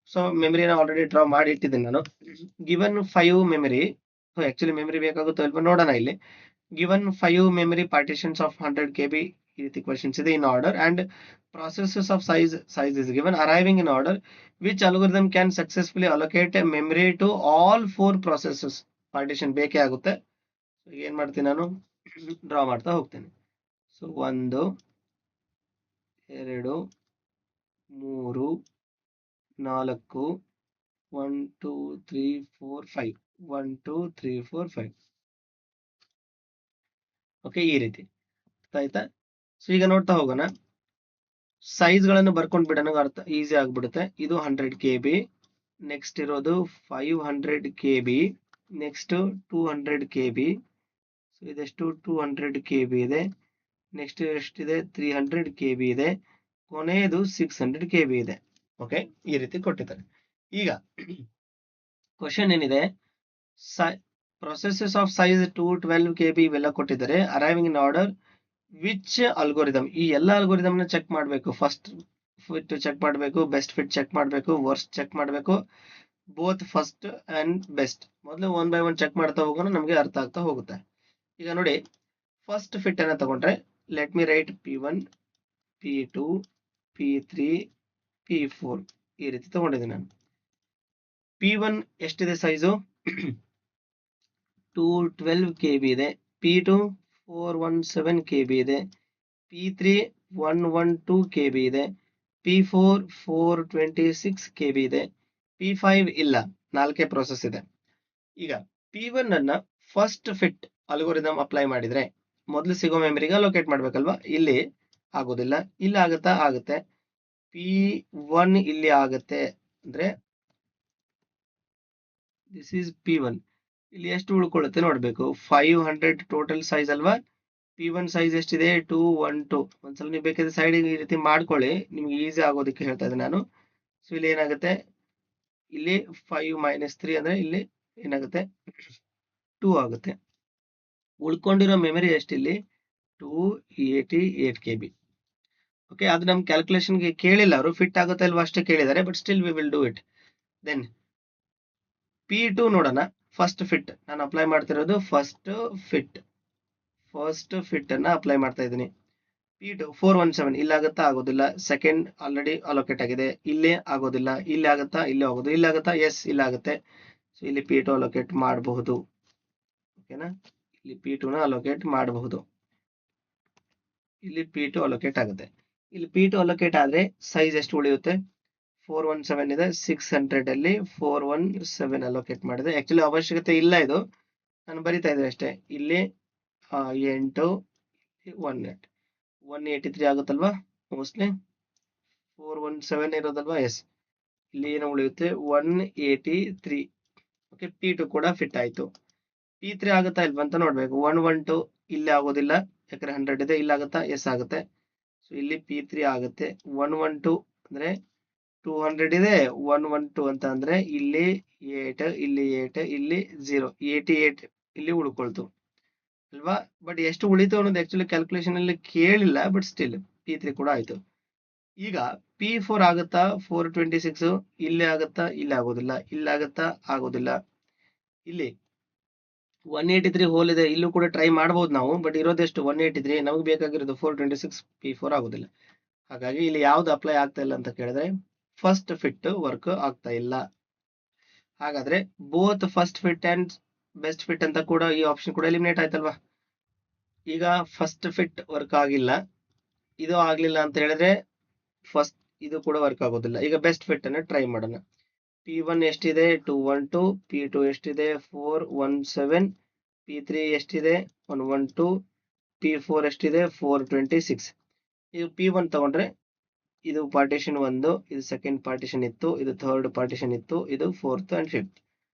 ಸೊ ಮೆಮರಿನ ಆಲ್ರೆಡಿ ಡ್ರಾ ಮಾಡಿ ಇಟ್ಟಿದ್ದೀನಿ ನಾನು. ಗಿವನ್ 5 ಮೆಮರಿ, ಆಕ್ಚುಲಿ ಮೆಮರಿ ಬೇಕಾಗುತ್ತೋ ಇಲ್ವಾ ನೋಡೋಣ ಇಲ್ಲಿ. Given 5 memory partitions of 100 KB, ಈ ರೀತಿ ಕ್ವಶನ್ಸ್ ಇದೆ in order, and processes of size is given, arriving in order, which algorithm can successfully allocate a memory to all 4 processes. Partition ಬೇಕೇ ಆಗುತ್ತೆ. ಏನ್ ಮಾಡ್ತೀನಿ ನಾನು, ಡ್ರಾ ಮಾಡ್ತಾ ಹೋಗ್ತೇನೆ. ಸೊ 1, 2, 3, 4, 1, 2, 3, 4, 5, 1, 2, 3, 4, 5. ಓಕೆ, ಈ ರೀತಿ ಆಯ್ತಾ? ಸೊ ಈಗ ನೋಡ್ತಾ ಹೋಗೋಣ. ಸೈಜ್ ಗಳನ್ನು ಬರ್ಕೊಂಡ್ ಬಿಡೋಣ, ಅರ್ಥ ಈಸಿ ಆಗ್ಬಿಡುತ್ತೆ. ಇದು 100 KB, ನೆಕ್ಸ್ಟ್ ಇರೋದು 500 KB, ನೆಕ್ಸ್ಟ್ 200 KB. ಸೊ ಇದೆಷ್ಟು? 200 KB ಇದೆ. ನೆಕ್ಸ್ಟ್ ಎಷ್ಟಿದೆ? 300 KB ಇದೆ. ಕೊನೆಯದು 600 KB ಇದೆ. ಓಕೆ, ಈ ರೀತಿ ಕೊಟ್ಟಿದ್ದಾರೆ. ಈಗ ಕ್ವಶನ್ ಏನಿದೆ, ಪ್ರೊಸೆಸಸ್ ಆಫ್ ಸೈಜ್ 212 KB ಇವೆಲ್ಲ ಕೊಟ್ಟಿದ್ದಾರೆ. Arriving in order which algorithm, ಈ ಎಲ್ಲ ಅಲ್ಗೋರಿದಮ್ ನ ಚೆಕ್ ಮಾಡಬೇಕು. ಫಸ್ಟ್ ಫಿಟ್ ಚೆಕ್ ಮಾಡಬೇಕು, ಬೆಸ್ಟ್ ಫಿಟ್ ಚೆಕ್ ಮಾಡಬೇಕು, ವರ್ಸ್ಟ್ ಚೆಕ್ ಮಾಡಬೇಕು, ಬೋತ್ ಫಸ್ಟ್ ಅಂಡ್ ಬೆಸ್ಟ್. ಮೊದಲು 1 by 1 ಚೆಕ್ ಮಾಡ್ತಾ ಹೋಗೋಣ, ನಮಗೆ ಅರ್ಥ ಆಗ್ತಾ ಹೋಗುತ್ತೆ. ಈಗ ನೋಡಿ, ಫಸ್ಟ್ ಫಿಟ್ ಅನ್ನ ತಗೊಂಡ್ರೆ let me right P1, P2, P3, P4 ಈ ರೀತಿ ತಗೊಂಡಿದ್ದೀನಿ ನಾನು. P1 ಎಷ್ಟಿದೆ ಸೈಜು? 212 KB ಇದೆ. P2 417 KB ಇದೆ. P3 112 KB ಇದೆ. P4 426 KB ಇದೆ. P5 ಇಲ್ಲ, 4 ಪ್ರೋಸೆಸ್ ಇದೆ. ಈಗ P1 ಅನ್ನ ಫಸ್ಟ್ ಫಿಟ್ ಅಲ್ಗೋರಿದಮ್ ಅಪ್ಲೈ ಮಾಡಿದ್ರೆ ಮೊದಲು ಸಿಗೋ ಮೆಮರಿಗೆ ಅಲೋಕೇಟ್ ಮಾಡ್ಬೇಕಲ್ವಾ? ಇಲ್ಲಿ ಆಗೋದಿಲ್ಲ. ಇಲ್ಲಿ ಆಗುತ್ತಾ? ಆಗುತ್ತೆ. P1 ಇಲ್ಲಿ ಆಗುತ್ತೆ ಅಂದ್ರೆ ದಿಸ್ ಈಸ್ P1. ಇಲ್ಲಿ ಎಷ್ಟು ಉಳ್ಕೊಳ್ಳುತ್ತೆ ನೋಡ್ಬೇಕು. 500 ಟೋಟಲ್ ಸೈಜ್ ಅಲ್ವಾ? P1 ಸೈಜ್ ಎಷ್ಟಿದೆ 212. ಒಂದ್ಸಲ ನೀವು ಬೇಕಾದ್ರೆ ಸೈಡ್ ಈ ರೀತಿ ಮಾಡ್ಕೊಳ್ಳಿ, ನಿಮ್ಗೆ ಈಸಿ ಆಗೋದಕ್ಕೆ ಹೇಳ್ತಾ ಇದ್ದೆ ನಾನು. ಸೊ ಇಲ್ಲಿ ಏನಾಗುತ್ತೆ, ಇಲ್ಲಿ 5 - 3 ಅಂದ್ರೆ ಇಲ್ಲಿ ಏನಾಗುತ್ತೆ 2 ಆಗುತ್ತೆ. ಉಳ್ಕೊಂಡಿರೋ ಮೆಮರಿ ಎಷ್ಟಿಲ್ಲಿ 288 KB. ಓಕೆ, ಅದು ನಮ್ ಕ್ಯಾಲ್ಕುಲೇಷನ್ಗೆ ಕೇಳಿಲ್ಲ ಅವರು, ಫಿಟ್ ಆಗುತ್ತೆ ಅಲ್ವಾ ಅಷ್ಟೇ ಕೇಳಿದ್ದಾರೆ, but still we will do it. Then P2 ನೋಡೋಣ. ಫಸ್ಟ್ ಫಿಟ್ ನಾನು ಅಪ್ಲೈ ಮಾಡ್ತಿರೋದು ಫಸ್ಟ್ ಫಿಟ್ ಅನ್ನ ಅಪ್ಲೈ ಮಾಡ್ತಾ ಇದ್ದೀನಿ. P2 417 ಇಲ್ಲಾಗುತ್ತಾ, ಆಗೋದಿಲ್ಲ. ಸೆಕೆಂಡ್ ಆಲ್ರೆಡಿ ಅಲೋಕೇಟ್ ಆಗಿದೆ, ಇಲ್ಲೇ ಆಗೋದಿಲ್ಲ. ಇಲ್ಲಿ ಆಗುತ್ತಾ, ಇಲ್ಲಿ ಆಗೋದು, ಇಲ್ಲಿ ಆಗುತ್ತಾ, ಎಸ್ ಇಲ್ಲ ಆಗುತ್ತೆ. ಸೊ ಇಲ್ಲಿ P2 ಅಲೋಕೇಟ್ ಮಾಡಬಹುದು. ಓಕೆನಾ, ಇಲ್ಲಿ P2 ನ ಅಲೋಕೇಟ್ ಮಾಡಬಹುದು. ಇಲ್ಲಿ P2 ಅಲೋಕೇಟ್ ಆಗುತ್ತೆ. ಇಲ್ಲಿ P2 ಅಲೋಕೇಟ್ ಆದ್ರೆ ಸೈಜ್ ಎಷ್ಟು ಉಳಿಯುತ್ತೆ, 417 ಇದೆ. 600 ಅಲ್ಲಿ 417 ಅಲೋಕೇಟ್ ಮಾಡಿದೆ. ಆಕ್ಚುಲಿ ಅವಶ್ಯಕತೆ ಇಲ್ಲ ಇದು, ನಾನು ಬರಿತಾ ಇದ್ದೀನಿ ಅಷ್ಟೇ. ಇಲ್ಲಿ 8 183 ಆಗುತ್ತಲ್ವಾ ಮೋಸ್ಟ್ಲಿ, 417 ಇರೋದಲ್ವಾ, ಎಸ್. ಇಲ್ಲಿ ಏನು ಉಳಿಯುತ್ತೆ 183. ಓಕೆ, P2 ಕೂಡ ಫಿಟ್ ಆಯ್ತು. P3 ಆಗುತ್ತಾ ಇಲ್ವಾ ಅಂತ ನೋಡ್ಬೇಕು. 112 ಇಲ್ಲಿ ಆಗೋದಿಲ್ಲ, ಯಾಕಂದ್ರೆ 100 ಇದೆ. ಇಲ್ಲಿ ಆಗುತ್ತಾ, ಎಸ್ ಆಗುತ್ತೆ. ಸೊ ಇಲ್ಲಿ P3 ಆಗುತ್ತೆ. 112 ಅಂದ್ರೆ 200 ಇದೆ, 112 ಅಂತ ಅಂದ್ರೆ ಇಲ್ಲಿ 8, ಇಲ್ಲಿ 8, ಇಲ್ಲಿ 0, 88 ಇಲ್ಲಿ ಉಳ್ಕೊಳ್ತು ಅಲ್ವಾ. ಬಟ್ ಎಷ್ಟು ಉಳಿತು ಅನ್ನೋದು ಆಕ್ಚುಲಿ ಕ್ಯಾಲ್ಕುಲೇಷನ್ ಅಲ್ಲಿ ಕೇಳಿಲ್ಲ, ಬಟ್ ಸ್ಟಿಲ್ P3 ಕೂಡ ಆಯ್ತು. ಈಗ P4 ಆಗುತ್ತಾ 426, ಇಲ್ಲಿ ಆಗುತ್ತಾ, ಇಲ್ಲಿ ಆಗೋದಿಲ್ಲ. ಇಲ್ಲಿ ಆಗುತ್ತಾ, ಆಗೋದಿಲ್ಲ. ಇಲ್ಲಿ 183 ಹೋಲ್ ಇದೆ, ಇಲ್ಲೂ ಕೂಡ ಟ್ರೈ ಮಾಡಬಹುದು ನಾವು, ಬಟ್ ಇರೋದೆಷ್ಟು 183, ನಮಗೆ ಬೇಕಾಗಿರೋದು 426. P4 ಆಗೋದಿಲ್ಲ. ಹಾಗಾಗಿ ಇಲ್ಲಿ ಯಾವ್ದು ಅಪ್ಲೈ ಆಗ್ತಾ ಇಲ್ಲ ಅಂತ ಕೇಳಿದ್ರೆ ಫಸ್ಟ್ ಫಿಟ್ ವರ್ಕ್ ಆಗ್ತಾ ಇಲ್ಲ. ಹಾಗಾದ್ರೆ both first fit and best fit ಅಂತ ಕೂಡ ಈ ಆಪ್ಷನ್ ಕೂಡ ಎಲಿಮಿನೇಟ್ ಆಯ್ತಲ್ವಾ. ಈಗ ಫಸ್ಟ್ ಫಿಟ್ ವರ್ಕ್ ಆಗಿಲ್ಲ, ಇದು ಆಗ್ಲಿಲ್ಲ ಅಂತ ಹೇಳಿದ್ರೆ ಫಸ್ಟ್ ಇದು ಕೂಡ ವರ್ಕ್ ಆಗೋದಿಲ್ಲ. ಈಗ ಬೆಸ್ಟ್ ಫಿಟ್ ಅನ್ನ ಟ್ರೈ ಮಾಡೋಣ. P1 ಎಷ್ಟಿದೆ 212, P2 ಎಷ್ಟಿದೆ 417, P3 ಎಷ್ಟಿದೆ 112, P4 ಎಷ್ಟಿದೆ 426. ಈಗ P1 ತಗೊಂಡ್ರೆ ಇದು ಪಾರ್ಟಿಷನ್ 1, ಇದು ಸೆಕೆಂಡ್ ಪಾರ್ಟಿಷನ್ ಇತ್ತು, ಇದು ಥರ್ಡ್ ಪಾರ್ಟಿಷನ್ ಇತ್ತು, ಇದು ಫೋರ್ತ್ ಅಂಡ್ ಫಿಫ್ತ್.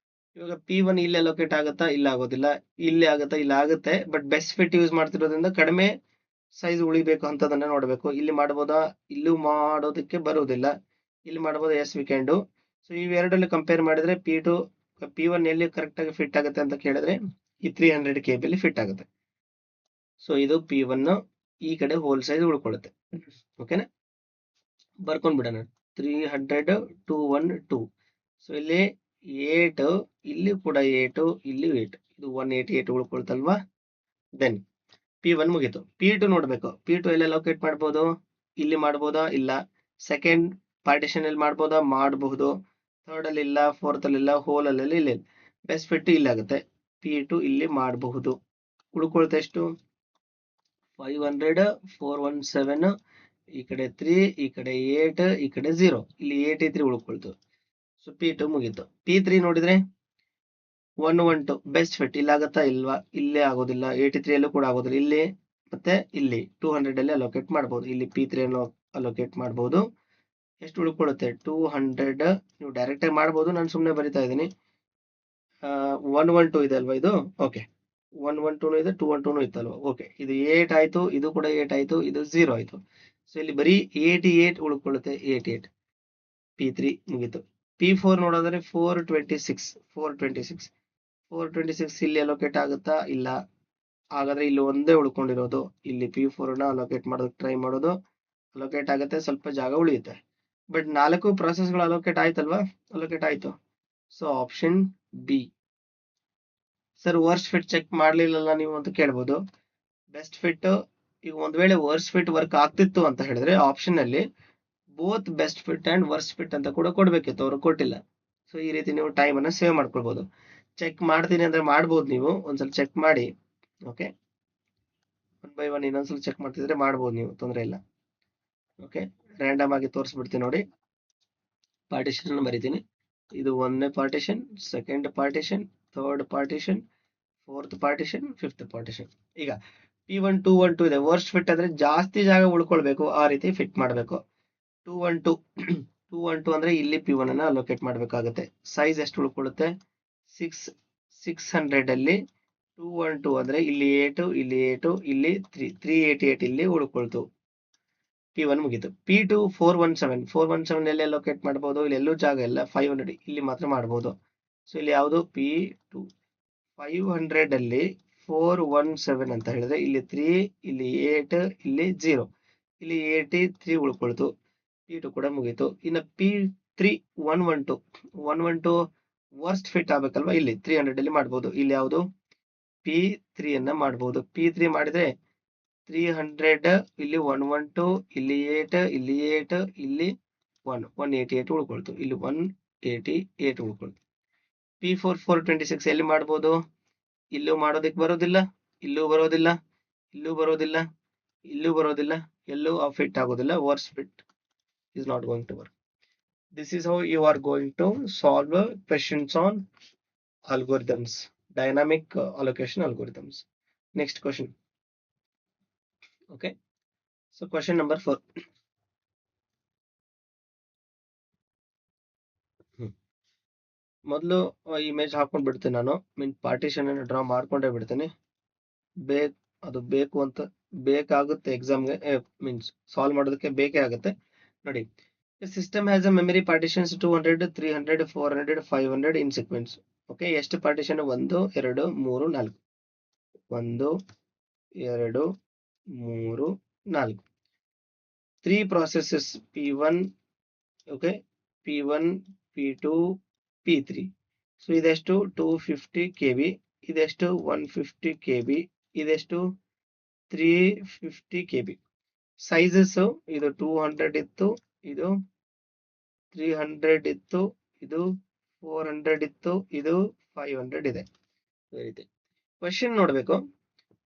ಇವಾಗ P1 ಇಲ್ಲಿ ಅಲೋಕೇಟ್ ಆಗುತ್ತಾ, ಇಲ್ಲ ಆಗೋದಿಲ್ಲ. ಇಲ್ಲಿ ಆಗುತ್ತಾ, ಇಲ್ಲ ಆಗುತ್ತೆ. ಬಟ್ ಬೆಸ್ಟ್ ಫಿಟ್ ಯೂಸ್ ಮಾಡ್ತಿರೋದ್ರಿಂದ ಕಡಿಮೆ ಸೈಜ್ ಉಳಿಬೇಕು ಅಂತದನ್ನ ನೋಡಬೇಕು. ಇಲ್ಲಿ ಮಾಡ್ಬೋದಾ, ಇಲ್ಲೂ ಮಾಡೋದಕ್ಕೆ ಬರುವುದಿಲ್ಲ. ಇಲ್ಲಿ ಮಾಡ್ಬೋದಾ, yes we can do. So ಇವೆರಡಲ್ಲಿ ಕಂಪೇರ್ ಮಾಡಿದ್ರೆ P1 ಎಲ್ಲಿ ಕರೆಕ್ಟ್ ಆಗಿ ಫಿಟ್ ಆಗುತ್ತೆ ಅಂತ ಕೇಳಿದ್ರೆ ಈ 300 KB ಅಲ್ಲಿ ಫಿಟ್ ಆಗುತ್ತೆ. ಸೊ ಇದು P1 ಈ ಕಡೆ ಹೋಲ್ ಸೈಜ್ ಉಳ್ಕೊಳ್ಳುತ್ತೆ. ಓಕೆನಾ, ಬರ್ಕೊಂಡ್ಬಿಡೋಣ. 300 212. ಸೊ ಇಲ್ಲಿ 8, ಇಲ್ಲಿ ಕೂಡ 8, ಇಲ್ಲಿ 8, ಇದು 188 ಉಳ್ಕೊಳ್ತಲ್ವಾ. ದೆನ್ P1 ಮುಗೀತು. P2 ನೋಡ್ಬೇಕು. P2 ಎಲ್ಲ ಲೊಕೇಟ್ ಮಾಡ್ಬೋದು, ಇಲ್ಲಿ ಮಾಡ್ಬೋದಾ, ಇಲ್ಲ. ಸೆಕೆಂಡ್ ಪಾರ್ಟಿಷನ್ ಅಲ್ಲಿ ಮಾಡ್ಬೋದಾ, ಮಾಡಬಹುದು. ಥರ್ಡ್ ಅಲ್ಲಿ ಇಲ್ಲ, ಫೋರ್ತ್ ಅಲ್ಲಿ ಇಲ್ಲ, ಹೋಲ್ ಅಲ್ಲಿ ಇಲ್ಲ. ಬೆಸ್ಟ್ ಫಿಟ್ ಇಲ್ಲಿ ಆಗುತ್ತೆ. P2 ಇಲ್ಲಿ ಮಾಡಬಹುದು. ಉಳ್ಕೊಳ್ತಾ ಎಷ್ಟು 500, 417, ಈ ಕಡೆ 3, ಈ ಕಡೆ 8, ಈ ಕಡೆ 0, ಇಲ್ಲಿ 83 ಉಳ್ಕೊಳ್ತು. ಸೊ P2 ಮುಗೀತು. P3 ನೋಡಿದ್ರೆ 112 ಬೆಸ್ಟ್ ಫಿಟ್ ಇಲ್ಲಾಗತ್ತಾ, ಇಲ್ವಾ, ಇಲ್ಲೇ ಆಗೋದಿಲ್ಲ. 83 ಅಲ್ಲೂ ಕೂಡ ಆಗೋದಿಲ್ಲ. ಇಲ್ಲಿ ಮತ್ತೆ ಇಲ್ಲಿ 200 ಅಲ್ಲಿ ಅಲೋಕೇಟ್ ಮಾಡಬಹುದು. ಇಲ್ಲಿ P3 ಅನ್ನು ಅಲೋಕೇಟ್ ಮಾಡಬಹುದು. ಎಷ್ಟು ಉಳ್ಕೊಳ್ಳುತ್ತೆ 200. ನೀವು ಡೈರೆಕ್ಟ್ ಆಗಿ ಮಾಡಬಹುದು, ನಾನು ಸುಮ್ಮನೆ ಬರಿತಾ ಇದ್ದೀನಿ. 112 ಇದೆ ಅಲ್ವಾ ಇದು. ಓಕೆ, 112 ಇದೆ, 212 ಇತ್ತಲ್ವಾ. ಓಕೆ, ಇದು 8 ಆಯ್ತು, ಇದು ಕೂಡ 8 ಆಯ್ತು, ಇದು 0 ಆಯ್ತು. ಸೊ ಇಲ್ಲಿ ಬರೀ 88 ಉಳ್ಕೊಳ್ಳುತ್ತೆ. 88. P3 ಮುಗೀತು. P4 ನೋಡೋದಾದ್ರೆ 426 ಇಲ್ಲಿ ಅಲೋಕೇಟ್ ಆಗುತ್ತಾ, ಇಲ್ಲ. ಹಾಗಾದ್ರೆ ಇಲ್ಲಿ ಒಂದೇ ಉಳ್ಕೊಂಡಿರೋದು. ಇಲ್ಲಿ P4 ನ ಅಲೋಕೇಟ್ ಮಾಡೋದಕ್ಕೆ ಟ್ರೈ ಮಾಡೋದು. ಅಲೋಕೇಟ್ ಆಗುತ್ತೆ, ಸ್ವಲ್ಪ ಜಾಗ ಉಳಿಯುತ್ತೆ. ಬಟ್ 4 ಪ್ರಾಸೆಸ್ಗಳು ಅಲೋಕೇಟ್ ಆಯ್ತಲ್ವಾ, ಅಲೋಕೇಟ್ ಆಯ್ತು. So option B. Sir worst fit check ಮಾಡ್ಲಿಲ್ಲಲ್ಲ ನೀವು ಅಂತ ಕೇಳ್ಬೋದು. ಬೆಸ್ಟ್ ಫಿಟ್, ಈಗ ಒಂದ್ ವೇಳೆ ವರ್ಸ್ಟ್ ಫಿಟ್ ವರ್ಕ್ ಆಗ್ತಿತ್ತು ಅಂತ ಹೇಳಿದ್ರೆ ಆಪ್ಷನ್ ಅಲ್ಲಿ both best fit and worst fit ಅಂತ ಕೂಡ ಕೊಡ್ಬೇಕಿತ್ತು, ಅವರು ಕೊಟ್ಟಿಲ್ಲ. ಸೊ ಈ ರೀತಿ ನೀವು ಟೈಮ್ ಅನ್ನ ಸೇವ್ ಮಾಡ್ಕೊಳ್ಬಹುದು. ಚೆಕ್ ಮಾಡ್ತೀನಿ ಅಂದ್ರೆ ಮಾಡ್ಬೋದು, ನೀವು ಒಂದ್ಸಲ ಚೆಕ್ ಮಾಡಿ. ಓಕೆ, 1 by 1 ಇನ್ನೊಂದ್ಸಲ ಚೆಕ್ ಮಾಡ್ತಿದ್ರೆ ಮಾಡ್ಬೋದು ನೀವು, ತೊಂದರೆ ಇಲ್ಲ. ಓಕೆ, ರ್ಯಾಂಡಮ್ ಆಗಿ ತೋರಿಸ್ಬಿಡ್ತೀನಿ ನೋಡಿ. ಪಾರ್ಟಿಷನ್ ಬರಿತೀನಿ. ಇದು 1ನೇ partition, second partition, third partition, fourth partition, fifth partition. ಈಗ P1 212 ಇದೆ. ವರ್ಸ್ಟ್ ಫಿಟ್ ಅಂದ್ರೆ ಜಾಸ್ತಿ ಜಾಗ ಉಳ್ಕೊಳ್ಬೇಕು, ಆ ರೀತಿ ಫಿಟ್ ಮಾಡಬೇಕು. 212 ಅಂದ್ರೆ ಇಲ್ಲಿ P1 ಅನ್ನ ಅಲೋಕೇಟ್ ಮಾಡಬೇಕಾಗುತ್ತೆ. ಸೈಜ್ ಎಷ್ಟು ಉಳ್ಕೊಳ್ಳುತ್ತೆ 600 ಅಲ್ಲಿ 212 ಅಂದ್ರೆ ಇಲ್ಲಿ 8 ಇಲ್ಲಿ 8 ಇಲ್ಲಿ 388 ಇಲ್ಲಿ ಉಳ್ಕೊಳ್ತು. P1 ಮುಗೀತು. P2 417 ಎಲ್ಲಿ ಅಲೋಕೇಟ್ ಮಾಡ್ಬೋದು? ಇಲ್ಲಿ ಎಲ್ಲೂ ಜಾಗ ಇಲ್ಲ. 500 ಇಲ್ಲಿ ಮಾತ್ರ ಮಾಡ್ಬೋದು. ಸೊ ಇಲ್ಲಿ ಯಾವುದು? P2 500 ಅಲ್ಲಿ 417 ಅಂತ ಹೇಳಿದ್ರೆ ಇಲ್ಲಿ 3 ಇಲ್ಲಿ 8 ಇಲ್ಲಿ 0 ಇಲ್ಲಿ 83 ಉಳ್ಕೊಳ್ತು. P2 ಕೂಡ ಮುಗೀತು. ಇನ್ನು P3 112 ವರ್ಸ್ಟ್ ಫಿಟ್ ಆಗ್ಬೇಕಲ್ವಾ? ಇಲ್ಲಿ 300 ಅಲ್ಲಿ ಮಾಡ್ಬೋದು. ಇಲ್ಲಿ ಯಾವುದು? P3 ಅನ್ನ ಮಾಡ್ಬೋದು. P3 ಮಾಡಿದ್ರೆ 300 ಇಲ್ಲಿ 112 ಇಲ್ಲಿ 8 ಇಲ್ಲಿ 8 ಇಲ್ಲಿ 188 ಉಳ್ಕೊಳ್ತು. ಇಲ್ಲಿ 188 ಉಳ್ಕೊಳ್ತು. P4 426 ಎಲ್ಲಿ ಮಾಡ್ಬೋದು? ಇಲ್ಲೂ ಮಾಡೋದಕ್ಕೆ ಬರೋದಿಲ್ಲ, ಇಲ್ಲೂ ಬರೋದಿಲ್ಲ, ಇಲ್ಲೂ ಬರೋದಿಲ್ಲ, ಇಲ್ಲೂ ಬರೋದಿಲ್ಲ, ಎಲ್ಲೂ ಫಿಟ್ ಆಗೋದಿಲ್ಲ. Worst fit is not going to work. This is how you are going to solve questions on algorithms, dynamic allocation algorithms. Next question. Okay, so question number 4. ಮೊದಲು ಇಮೇಜ್ ಹಾಕೊಂಡ್ ಬಿಡ್ತೀನಿ ನಾನು. ಪಾರ್ಟಿಷನ್ ಅನ್ನು ಡ್ರಾ ಮಾಡ್ಕೊಂಡೇ ಬಿಡ್ತೀನಿ. ಅದು ಬೇಕು ಅಂತ ಬೇಕಾಗುತ್ತೆ ಎಕ್ಸಾಮ್ಗೆ, ಮೀನ್ಸ್ ಸಾಲ್ವ್ ಮಾಡೋದಕ್ಕೆ ಬೇಕೇ ಆಗುತ್ತೆ. ನೋಡಿ, system has a memory partitions 200 300 400 500 in sequence. Okay, ಎಷ್ಟು partition? 1 2 3 4. 1 2 3 4. 3 processes P1, okay, P1 P2 P3. So ಇದೆಷ್ಟು? 250 kb. ಇದೆಷ್ಟು? 150 kb. ಇದೆಷ್ಟು? 350 kb. ಸೈಜಸ್ ಇದು 200 ಇತ್ತು, ಇದು 300 ಇತ್ತು, ಇದು 400 ಇತ್ತು, ಇದು 500 ಇದೆ. ಈ ರೀತಿ ಕ್ವೆಶ್ಚನ್ ನೋಡಬೇಕು.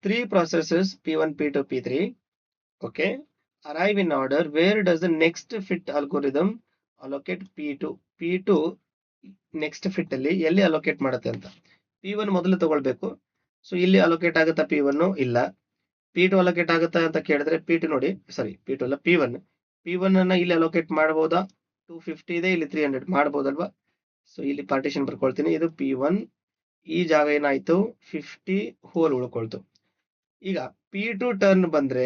3 processes P1 P2 P3, okay, arrive in order. Where does the next fit algorithm allocate P2 next fit ಅಲ್ಲಿ ಎಲ್ಲಿ ಅಲೋಕೇಟ್ ಮಾಡುತ್ತೆ ಅಂತ. P1 ಮೊದಲು ತಗೊಳ್ಬೇಕು. ಸೊ ಇಲ್ಲಿ ಅಲೋಕೇಟ್ ಆಗುತ್ತಾ? P1 ಇಲ್ಲ. P2 ಅಲೋಕೇಟ್ ಆಗುತ್ತಾ ಅಂತ ಕೇಳಿದ್ರೆ P2 ನೋಡಿ, ಸಾರಿ P2 ಅಲ್ಲ, P1 ಅನ್ನ ಇಲ್ಲಿ ಅಲೋಕೇಟ್ ಮಾಡಬಹುದಾ? 250 ಇದೆ, ಇಲ್ಲಿ 300 ಮಾಡಬಹುದಲ್ವಾ? ಸೊ ಇಲ್ಲಿ ಪಾರ್ಟಿಷನ್ ಬರ್ಕೊಳ್ತೀನಿ. ಇದು P1, ಈ ಜಾಗ ಏನಾಯ್ತು? 50 ಹೋಲ್ ಉಳ್ಕೊಳ್ತು. ಈಗ P2 ಟರ್ನ್ ಬಂದ್ರೆ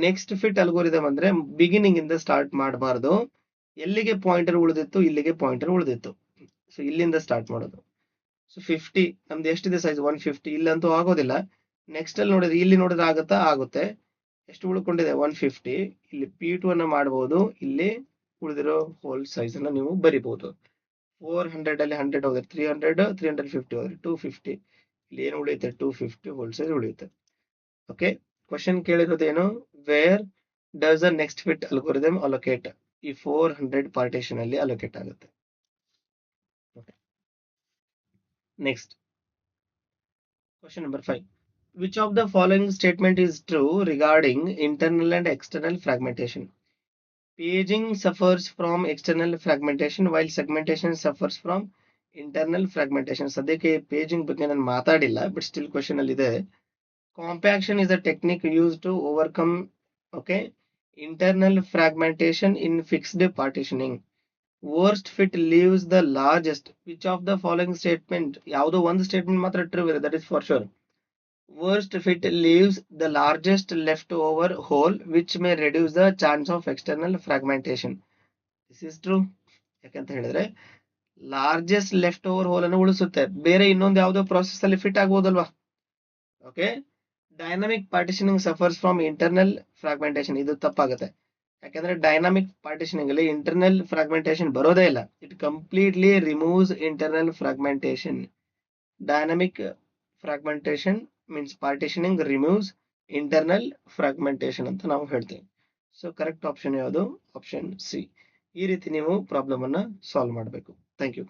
ನೆಕ್ಸ್ಟ್ ಫಿಟ್ ಅಲ್ಗೋರಿದಮ್ ಅಂದ್ರೆ ಬಿಗಿನಿಂಗ್ ಇಂದ ಸ್ಟಾರ್ಟ್ ಮಾಡಬಾರ್ದು. ಎಲ್ಲಿಗೆ ಪಾಯಿಂಟರ್ ಉಳಿದಿತ್ತು? ಇಲ್ಲಿಗೆ ಪಾಯಿಂಟರ್ ಉಳಿದಿತ್ತು. ಸೊ ಇಲ್ಲಿಂದ ಸ್ಟಾರ್ಟ್ ಮಾಡೋದು. ಸೊ 50 ನಮ್ದು ಎಷ್ಟಿದೆ ಸೈಜ್? 150. ಇಲ್ಲಂತೂ ಆಗೋದಿಲ್ಲ. ನೆಕ್ಸ್ಟ್ ಅಲ್ಲಿ ನೋಡಿದ್ರೆ, ಇಲ್ಲಿ ನೋಡಿದ್ರೆ ಆಗುತ್ತಾ? ಆಗುತ್ತೆ. ಎಷ್ಟು ಉಳ್ಕೊಂಡಿದೆ? 150. ಇಲ್ಲಿ P2 ಅನ್ನ ಮಾಡಬಹುದು. ಇಲ್ಲಿ ಉಳಿದಿರೋ ಹೋಲ್ ಸೈಜ್ ಅನ್ನ ನೀವು ಬರಿಬಹುದು. 400 ಅಲ್ಲಿ 100 ಹೋದ್ರೆ 300, 350 ಹೋದ್ರೆ 250. ಇಲ್ಲಿ ಏನು ಉಳಿಯುತ್ತೆ? 250 ಹೋಲ್ ಸೈಜ್ ಉಳಿಯುತ್ತೆ. ಓಕೆ, ಕ್ವಶನ್ ಕೇಳಿರೋದೇನು? Where does the next fit algorithm allocate? ಈ 400 ಪಾರ್ಟಿಷನ್ ಅಲ್ಲಿ ಅಲೋಕೇಟ್ ಆಗುತ್ತೆ. Next, question number 5. Which of the following statement is true regarding internal and external fragmentation? Paging suffers from external fragmentation while segmentation suffers from internal fragmentation. ಸದ್ಯಕ್ಕೆ paging ಬಗ್ಗೆ ನಾನು ಮಾತಾಡಿಲ್ಲ, but still question ಅಲ್ಲಿ ಇದೆ. Compaction is a technique used to overcome, okay, internal fragmentation in fixed partitioning. Worst fit leaves the largest. Which of the following statement? ಯಾವುದೋ ಒಂದು statement ಮಾತ್ರ true ಇದೆ, that is for sure. Worst fit leaves the largest leftover hole which may reduce the chance of external fragmentation. This is true. ಯಾಕಂತ ಹೇಳಿದ್ರೆ largest left over hole ಅನ್ನು ಉಳಿಸುತ್ತೆ. ಬೇರೆ ಇನ್ನೊಂದು ಯಾವುದೋ ಪ್ರಾಸೆಸ್ ಅಲ್ಲಿ ಫಿಟ್ ಆಗ್ಬೋದಲ್ವಾ? Okay, dynamic partitioning suffers from internal fragmentation. ಇದು ತಪ್ಪಾಗುತ್ತೆ. ಯಾಕಂದ್ರೆ ಡೈನಾಮಿಕ್ ಪಾರ್ಟಿಷನಿಂಗ್ ಅಲ್ಲಿ ಇಂಟರ್ನಲ್ ಫ್ರಾಗ್ಮೆಂಟೇಶನ್ ಬರೋದೇ ಇಲ್ಲ. It completely removes internal fragmentation. Dynamic fragmentation means partitioning removes internal fragmentation ಅಂತ ನಾವು ಹೇಳ್ತೇವೆ. ಸೊ ಕರೆಕ್ಟ್ ಆಪ್ಷನ್ ಯಾವುದು? Option C. ಈ ರೀತಿ ನೀವು ಪ್ರಾಬ್ಲಮ್ ಅನ್ನ ಸಾಲ್ವ್ ಮಾಡಬೇಕು. Thank you.